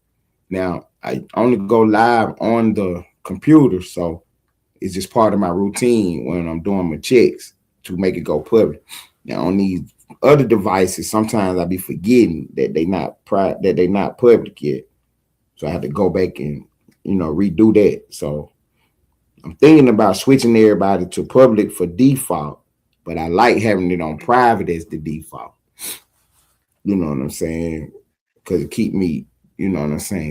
Now, I only go live on the computer, so it's just part of my routine when I'm doing my checks to make it go public. Now, on these other devices, sometimes I be forgetting that they not public yet. So I have to go back and redo that. So I'm thinking about switching everybody to public for default, but I like having it on private as the default. You know what I'm saying? Because it keep me,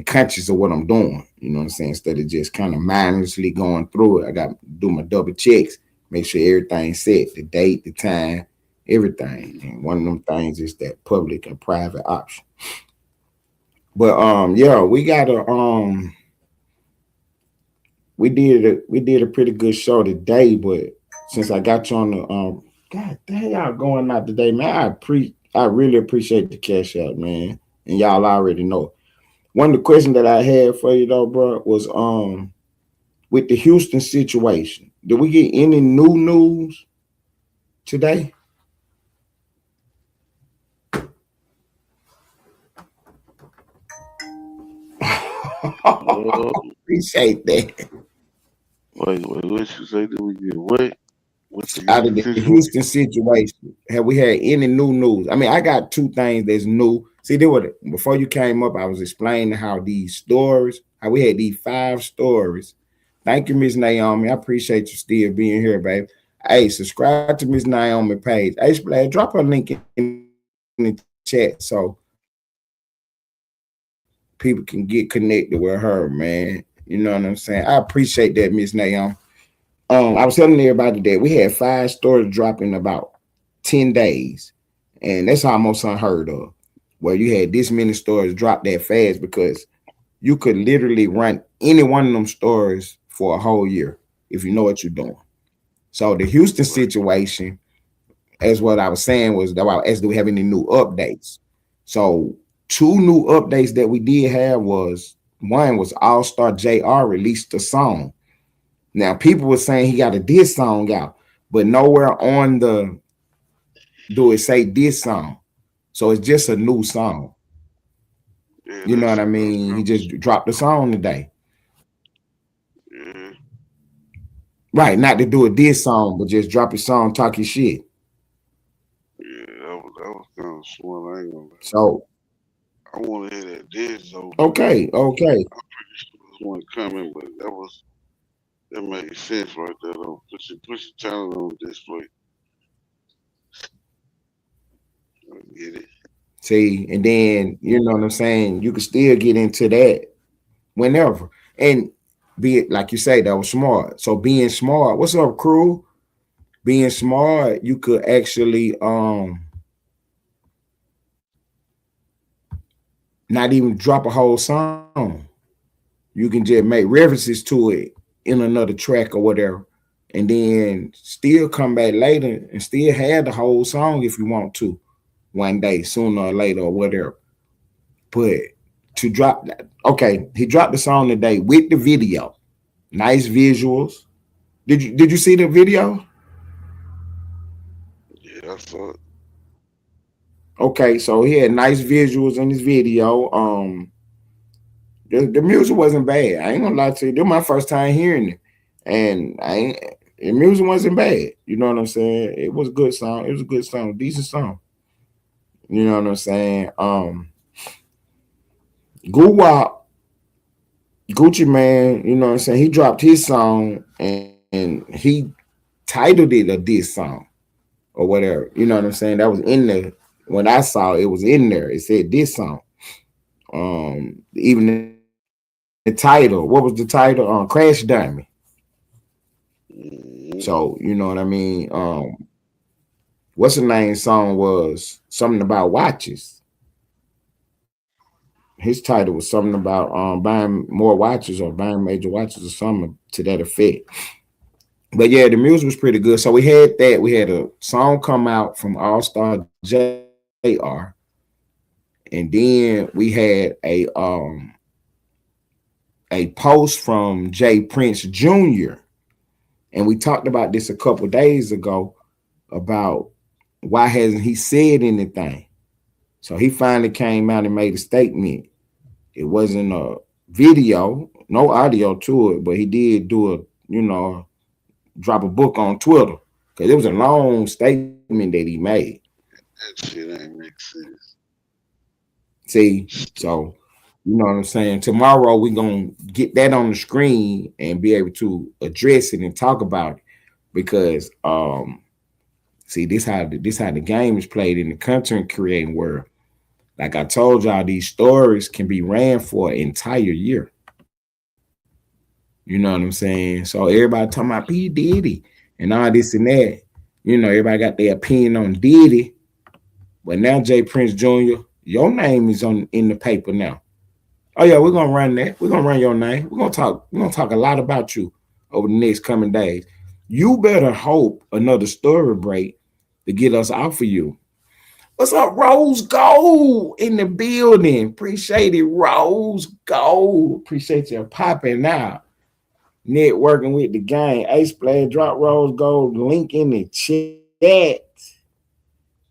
conscious of what I'm doing. You know what I'm saying? Instead of just kind of mindlessly going through it, I got to do my double checks, make sure everything's set, the date, the time, everything. And one of them things is that public and private option. But yeah, we got we did a pretty good show today, but since I got you on the God damn, y'all going out today, man. I really appreciate the cash out, man. And y'all already know. One of the questions that I had for you though, bro, was with the Houston situation. Did we get any new news today? Appreciate that. Wait, what you say? Did we get what? with the Out of the Houston Houston situation. situation, have we had any new news? I mean, I got two things that's new. See, there were before you came up, I was explaining how these stories, how we had these five stories. Thank you, Miss Naomi. I appreciate you still being here, babe. Hey, subscribe to Miss Naomi page. Hey, Splash, drop her link in the chat so people can get connected with her, man. You know what I'm saying? I appreciate that, Miss Naomi. I was telling everybody that we had five stories dropping in about 10 days. And that's almost unheard of. Where you had this many stories drop that fast because you could literally run any one of them stories for a whole year if you know what you're doing. So the Houston Right. situation, as what I was saying, was that as do we have any new updates? So two new updates that we did have was one was All Star JR released a song. Now people were saying he got a diss song out, but nowhere on the do it say diss song. So it's just a new song. Yeah, You know what I that's mean? He just dropped the song today. yeah, Right, not to do a diss song, but just drop a song, talk your shit. yeah. That was kind of smart. I ain't gonna lie. So I want to hear that this though, but okay. I'm pretty sure there's one coming. But that made sense right there though. Put your talent on display. I get it. See, and then you know what I'm saying. You can still get into that whenever, and be it like you say that was smart. So being smart, what's up, crew? Being smart, you could actually not even drop a whole song. You can just make references to it in another track or whatever, and then still come back later and still have the whole song if you want to one day, sooner or later or whatever. But to drop that, okay, he dropped the song today with the video. Nice visuals. Did you see the video? Yeah, I saw it. Okay, so he had nice visuals in his video. The music wasn't bad. I ain't gonna lie to you. This was my first time hearing it, and I ain't. The music wasn't bad. You know what I'm saying? It was a good song. It was a good song, decent song. You know what I'm saying? Guwap, Gucci Man. You know what I'm saying? He dropped his song and he titled it a diss song or whatever. You know what I'm saying? That was in there. When I saw it, it was in there. It said this song. Even the title. What was the title? Crash Dummy. So Mm-hmm. you know what I mean. What's the name song was something about watches. His title was something about buying more watches or buying major watches or something to that effect. But yeah, the music was pretty good. So we had that. We had a song come out from All Star JR, and then we had a post from Jay Prince Jr. And we talked about this a couple days ago about why hasn't he said anything. So he finally came out and made a statement. It wasn't a video, no audio to it, but he did do a, drop a book on Twitter because it was a long statement that he made. That shit ain't make sense. See, Stupid. so you know what I'm saying. Tomorrow we're gonna get that on the screen and be able to address it and talk about it because see this how the game is played in the content creating world. Like I told y'all, these stories can be ran for an entire year. You know what I'm saying? So everybody talking about P Diddy and all this and that. Everybody got their opinion on Diddy, but now Jay Prince Jr., your name is on in the paper now. Oh yeah, we're gonna run that. We're gonna run your name. We're gonna talk. We're gonna talk a lot about you over the next coming days. You better hope another story break to get us out for you. What's up, Rose Gold in the building? Appreciate it, Rose Gold. Appreciate you popping out. Networking with the gang. Ace Splash, drop Rose Gold link in the chat.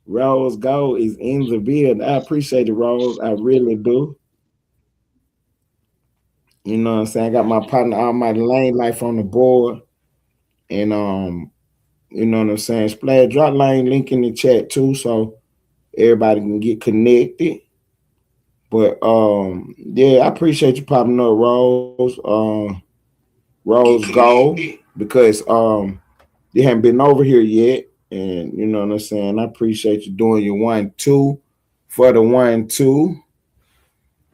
Rose Gold is in the building. I appreciate it, Rose. I really do. You know what I'm saying? I got my partner Almighty Lane Life on the board. And You know what I'm saying? Splash drop line link in the chat too, so everybody can get connected. But yeah, I appreciate you popping up, Rose. Rose Gold, because you haven't been over here yet, and you know what I'm saying. I appreciate you doing your 1-2 for the 1-2.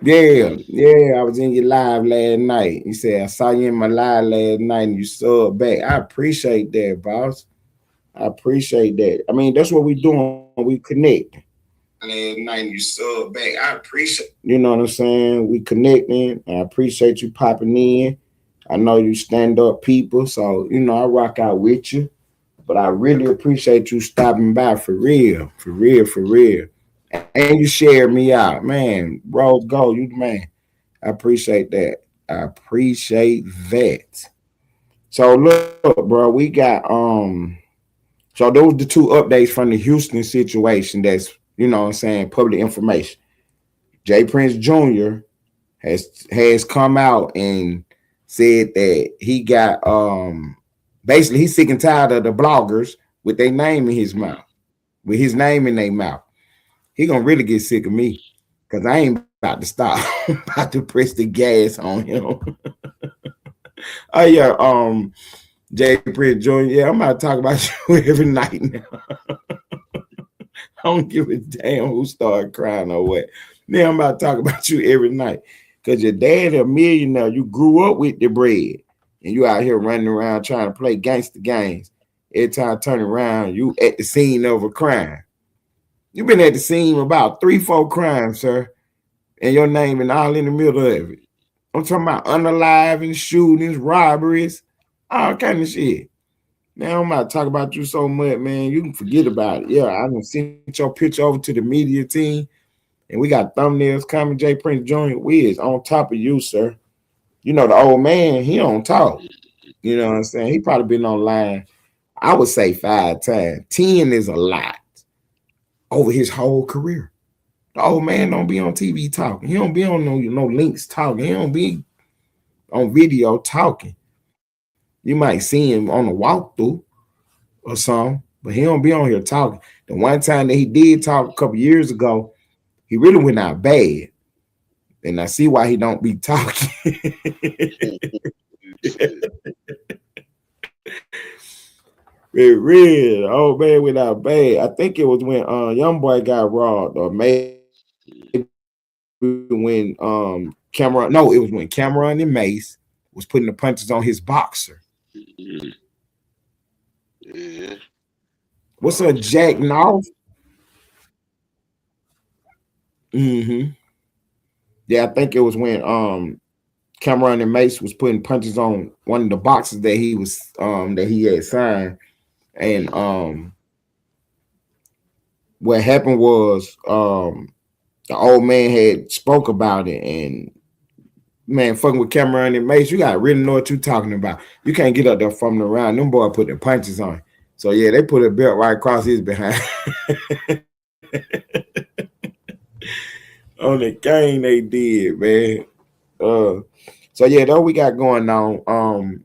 Yeah, Yes. yeah, I was in your live last night. You said I saw you in my live last night and you sub back. I appreciate that, boss. I appreciate that. I mean, that's what we doing. We connect. Last night and you sub back. I appreciate. You know what I'm saying? We connecting. I appreciate you popping in. I know you stand up people, so you know I rock out with you. But I really appreciate you stopping by for real, for real, for real. And you shared me out, man. Rose Gold, you the man. I appreciate that. I appreciate that. So look, bro, we got so those the two updates from the Houston situation that's you know what I'm saying public information. Jay Prince Jr. has come out and said that he got basically he's sick and tired of the bloggers with their name in his mouth, with his name in their mouth. He gonna really get sick of me because I ain't about to stop. I'm about to press the gas on him. Oh yeah, Jay Prince Jr. Yeah, I'm about to talk about you every night now. I don't give a damn who started crying or what. Now I'm about to talk about you every night. Cause your dad a millionaire. You grew up with the bread. And you out here running around trying to play gangster games. Every time I turn around, you at the scene of a crime. You've been at the scene about 3, 4 crimes, sir. And your name and all in the middle of it. I'm talking about unaliving, shootings, robberies, all kind of shit. Now I'm about to talk about you so much, man. You can forget about it. Yeah, I can send your picture over to the media team, and we got thumbnails coming. J Prince Jr. We is on top of you, sir. You know the old man, he don't talk. You know what I'm saying? He probably been online. I would say 5 times. 10 is a lot over his whole career. The old man don't be on TV talking. He don't be on no links talking. He don't be on video talking. You might see him on a walkthrough or something, but he don't be on here talking. The one time that he did talk a couple years ago, he really went out bad. And I see why he don't be talking. Real. Oh man went out bad. I think it was when young boy got robbed, or maybe when Cameron no, it was when Cameron and Mace was putting the punches on his boxer. Yeah. What's up, Jack North? Mm-hmm. Yeah, I think it was when Cameron and Mace was putting punches on one of the boxes that he had signed. And what happened was the old man had spoke about it and man, fucking with Cameron and Mace, you gotta really know what you're talking about. You can't get up there from the round. Them boy put their punches on. So yeah, they put a belt right across his behind. On the game they did, man. Uh so yeah, though we got going on.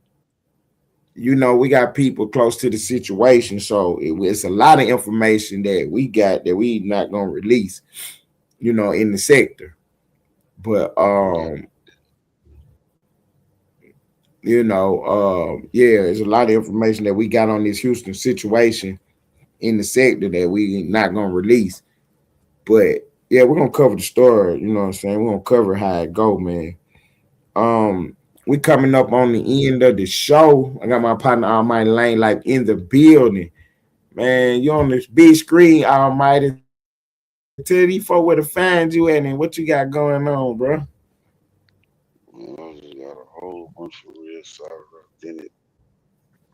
You know, we got people close to the situation, so it's a lot of information that we got that we not gonna release, you know, in the sector. But yeah, there's a lot of information that we got on this Houston situation in the sector that we not gonna release. But yeah, we're gonna cover the story, you know what I'm saying? We're gonna cover how it go, man. We coming up on the end of the show. I got my partner Almighty Lane like in the building. Man, you on this big screen, Almighty. Tell these folks where to find you at and what you got going on, bro. I just got a whole bunch of real solid authentic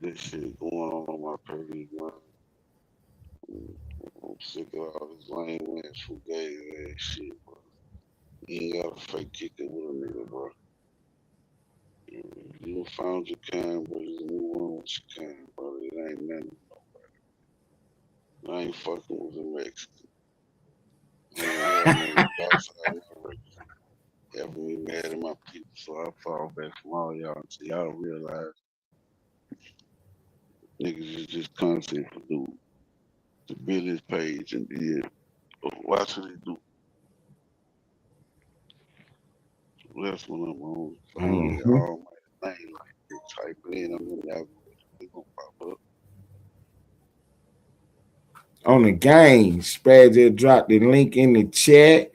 good shit going on my page, man. I'm sick of all this lame ass fugazi ass shit, bro. You ain't gotta fake kick it with a nigga, bro. You found your kind, but just move on with your kind, bro. It ain't nothing. I ain't fucking with a Mexican. I ain't gonna have no outside my race. Having me mad at my people, so I fall back from all y'all until y'all realize Niggas is just content for dude to build his page and yeah, watch what he do. That's when I'm on. Find the Mm-hmm. almighty name like this. Type it in. I'm in the algorithm. It gonna pop up. On the game, Spread just dropped the link in the chat.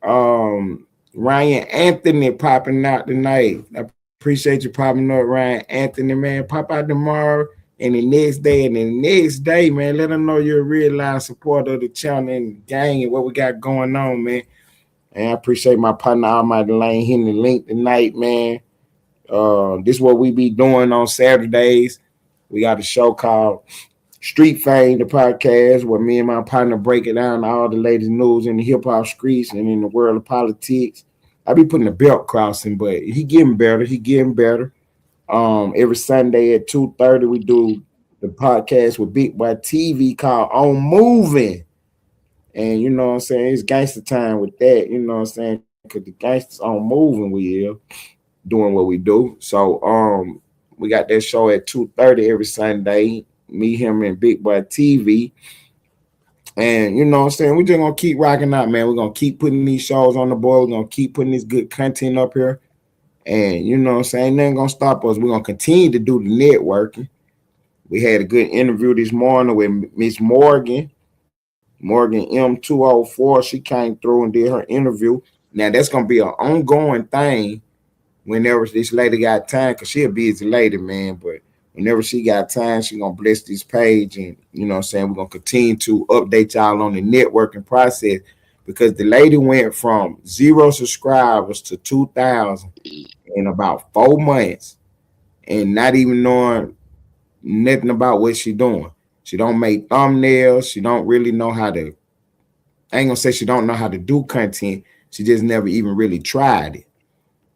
Ryan Anthony popping out tonight. I appreciate you popping up, Ryan Anthony, man. Pop out tomorrow and the next day and the next day, man. Let them know you're a real live supporter of the channel and the gang and what we got going on, man. And I appreciate my partner Almighty Lane hitting the link tonight, man. This is what we be doing on Saturdays. We got a show called Street Fame, the podcast, where me and my partner break it down all the latest news in the hip hop streets and in the world of politics. I be putting the belt crossing, but he getting better. He getting better. Every Sunday at 2:30, we do the podcast with Big Boy TV called On Moving. And you know what I'm saying? It's gangster time with that, you know what I'm saying? Because the gangsters on moving, we are doing what we do. So we got that show at 2:30 every Sunday. Me, him, and Big Boy TV. And you know what I'm saying? We're just gonna keep rocking out, man. We're gonna keep putting these shows on the board. We're gonna keep putting this good content up here. And you know what I'm saying? Nothing gonna stop us. We're gonna continue to do the networking. We had a good interview this morning with Miss Morgan M204. She came through and did her interview. Now that's gonna be an ongoing thing whenever this lady got time, because she a busy lady, man. But whenever she got time, she gonna bless this page, and you know what I'm saying, we're gonna continue to update y'all on the networking process, because the lady went from 0 subscribers to 2,000 in about 4 months, and not even knowing nothing about what she doing. She don't make thumbnails. She don't really know how to. I ain't gonna say she don't know how to do content. She just never even really tried it.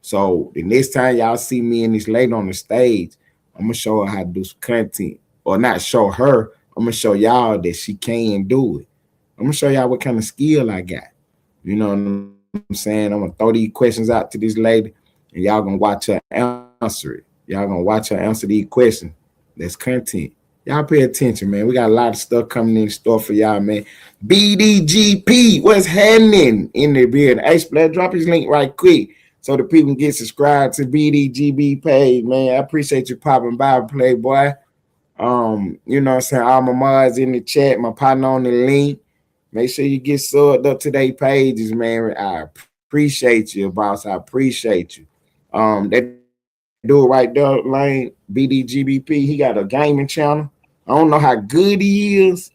So the next time y'all see me and this lady on the stage, I'm gonna show her how to do some content, or not show her. I'm gonna show y'all that she can do it. I'm gonna show y'all what kind of skill I got. You know what I'm saying? I'm gonna throw these questions out to this lady, and y'all gonna watch her answer it. Y'all gonna watch her answer these questions. That's content. Y'all pay attention, man. We got a lot of stuff coming in store for y'all, man. BDGP, what's happening in the building? Hey, Splat, drop his link right quick so the people can get subscribed to BDGB page, man. I appreciate you popping by, Playboy. You know what I'm saying? All my mods in the chat, my partner on the link. Make sure you get subbed up to their pages, man. I appreciate you, boss. I appreciate you. They do it right there, Lane. BDGBP. He got a gaming channel. I don't know how good he is,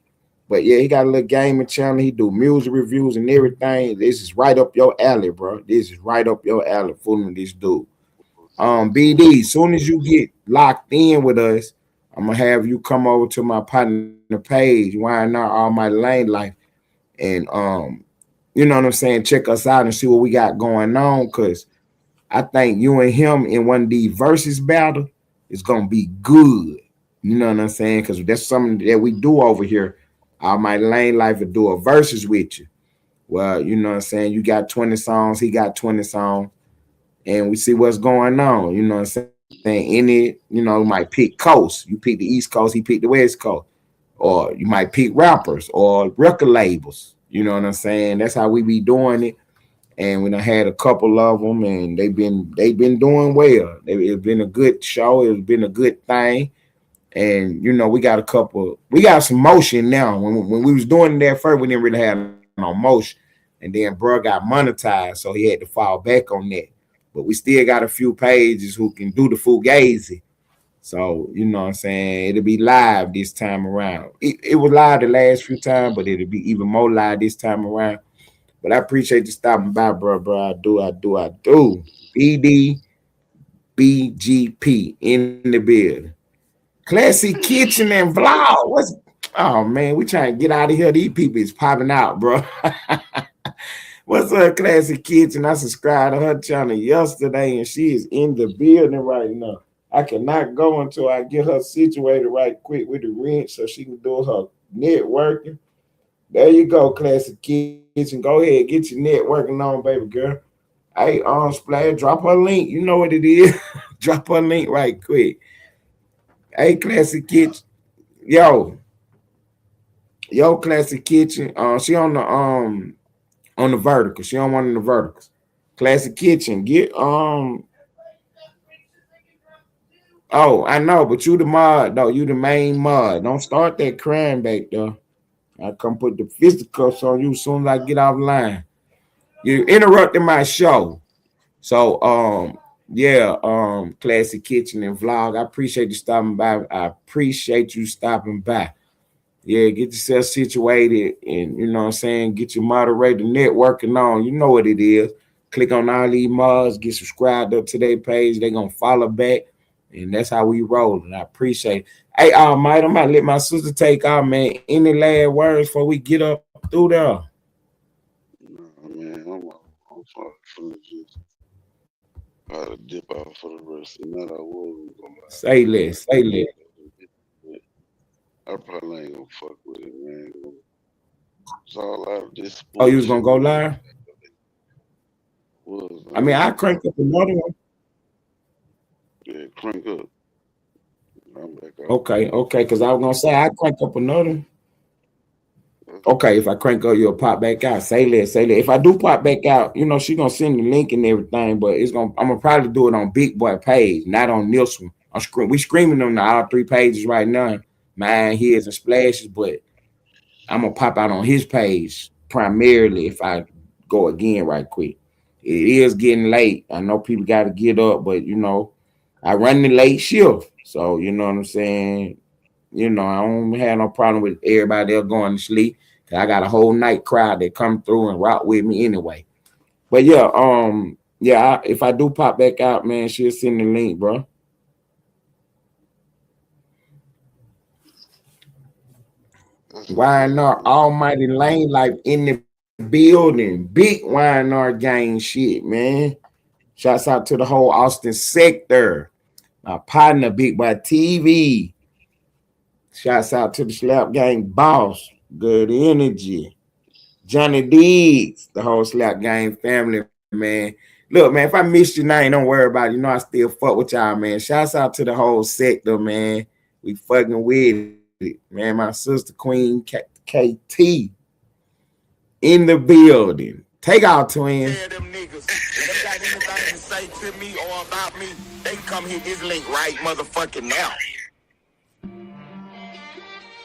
but yeah, he got a little gaming channel. He do music reviews and everything. This is right up your alley, bro. This is right up your alley, fooling this dude. BD, as soon as you get locked in with us, I'm gonna have you come over to my partner page, Why Not All My Lane Life, and you know what I'm saying, check us out and see what we got going on. Cause I think you and him in one of these versus battle is gonna be good. You know what I'm saying? Because that's something that we do over here. All My Lane Life will do a versus with you. Well, you know what I'm saying? You got 20 songs, he got 20 songs, and we see what's going on. You know what I'm saying? In it, you know, you might pick coast. You pick the East Coast, he picked the West Coast. Or you might pick rappers or record labels. You know what I'm saying? That's how we be doing it. And we done had a couple of them, and they've been doing well. It's been a good show. It's been a good thing. And you know, we got some motion now. When we was doing that first, we didn't really have no motion. And then bro got monetized, so he had to fall back on that. But we still got a few pages who can do the fugazi. So, you know what I'm saying? It'll be live this time around. It was live the last few times, but it'll be even more live this time around. But I appreciate you stopping by, bro. I do. BDBGP in the building. Classic Kitchen and Vlog. Oh man, we trying to get out of here. These people is popping out, bro. What's up, Classic Kitchen? I subscribed to her channel yesterday, and she is in the building right now. I cannot go until I get her situated right quick with the rent so she can do her networking. There you go, Classic Kitchen. Go ahead, get your networking on, baby girl. Hey, Splash, drop her link. You know what it is. Drop her link right quick. Hey, Classic Kitchen. Yo, Classic Kitchen. She on the vertical. She on one of the verticals. Classic Kitchen. Get Oh, I know, but you the mod though. You the main mod. Don't start that crime back there. I come put the fisticuffs on you as soon as I get off line. You interrupting my show. So Classic Kitchen and Vlog. I appreciate you stopping by. I appreciate you stopping by. Yeah, get yourself situated and you know what I'm saying, get your moderator networking on. You know what it is. Click on all these mods, get subscribed up to their page. They're gonna follow back. And that's how we roll. And I appreciate it. Hey, Mike, I'm about to let my sister take off, man. Any last words before we get up through there? No, man, I'm fucking just gotta dip out for the rest of the night. I was gonna say less. I probably ain't gonna fuck with it, man. It's all out of this. Oh, you was gonna go live? I mean, I cranked up another one. Yeah, crank up. I'm back up. Okay, because I was gonna say I crank up another one. Okay, if I crank up, you'll pop back out. Say less. If I do pop back out, you know, she gonna send the link and everything, but I'm gonna probably do it on Big Boy page, not on this one. We screaming on all 3 pages right now. Mine, his, and Splashes, but I'm gonna pop out on his page primarily if I go again right quick. It is getting late. I know people got to get up, but you know, I run the late shift, so you know what I'm saying. You know, I don't have no problem with everybody else going to sleep. Cause I got a whole night crowd that come through and rock with me anyway. But yeah, if I do pop back out, man, she'll send the link, bro. YNR Almighty Lane Life in the building. Big YNR gang shit, man. Shouts out to the whole Austin sector. My partner, Big Boy TV. Shouts out to the Slap Gang boss. Good energy. Johnny Diggs, the whole Slap Gang family, man. Look, man, if I missed your name, don't worry about it. You know I still fuck with y'all, man. Shouts out to the whole sector, man. We fucking with it, man. My sister, Queen KT, in the building. Take out, twin. Yeah, them niggas. If they got anything to say to me or about me, they can come hit this link right motherfucking now.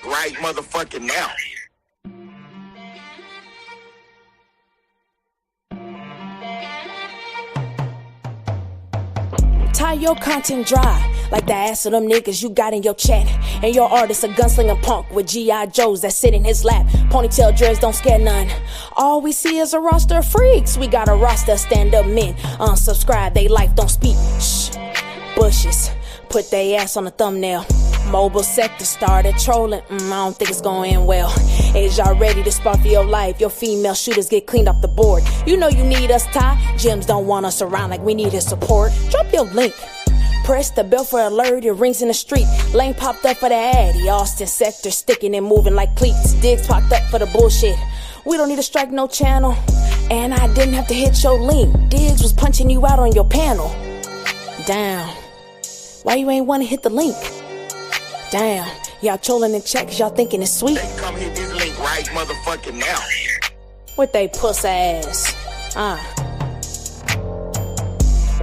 Right motherfucking now. Tie your content dry like the ass of them niggas you got in your chat. And your artist a gunslinger punk with G.I. Joes that sit in his lap. Ponytail dreads don't scare none. All we see is a roster of freaks. We got a roster of stand-up men. Unsubscribe, they life don't speak. Shh, bushes, put they ass on the thumbnail. Mobile sector started trolling. I don't think it's going end well. Is y'all ready to spar for your life? Your female shooters get cleaned off the board. You know you need us, Ty. Gyms don't want us around like we need his support. Drop your link. Press the bell for alert, it rings in the street. Lane popped up for the addy. Austin sector sticking and moving like cleats. Diggs popped up for the bullshit. We don't need to strike no channel. And I didn't have to hit your link. Diggs was punching you out on your panel. Damn. Why you ain't want to hit the link? Damn. Y'all trolling in chat cause y'all thinking it's sweet. They come hit this link right motherfucking now. With they puss ass.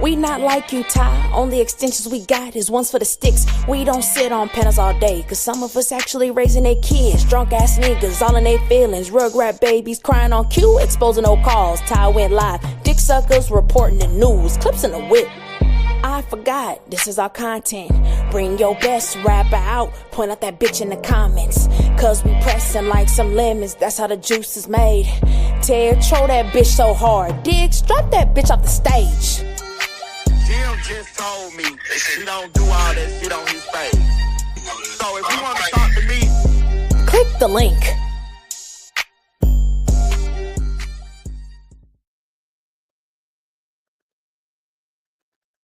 We not like you, Ty. Only extensions we got is ones for the sticks. We don't sit on panels all day, cause some of us actually raising their kids. Drunk ass niggas, all in their feelings. Rugrat babies crying on cue, exposing no calls. Ty went live. Dick suckers reporting the news. Clips in the whip. I forgot, this is our content. Bring your best rapper out. Point out that bitch in the comments. Cause we pressing like some lemons. That's how the juice is made. Ted, troll that bitch so hard. Diggs, drop that bitch off the stage. Jim just told me he don't do all that shit on his page. So if you want to talk to me, click the link.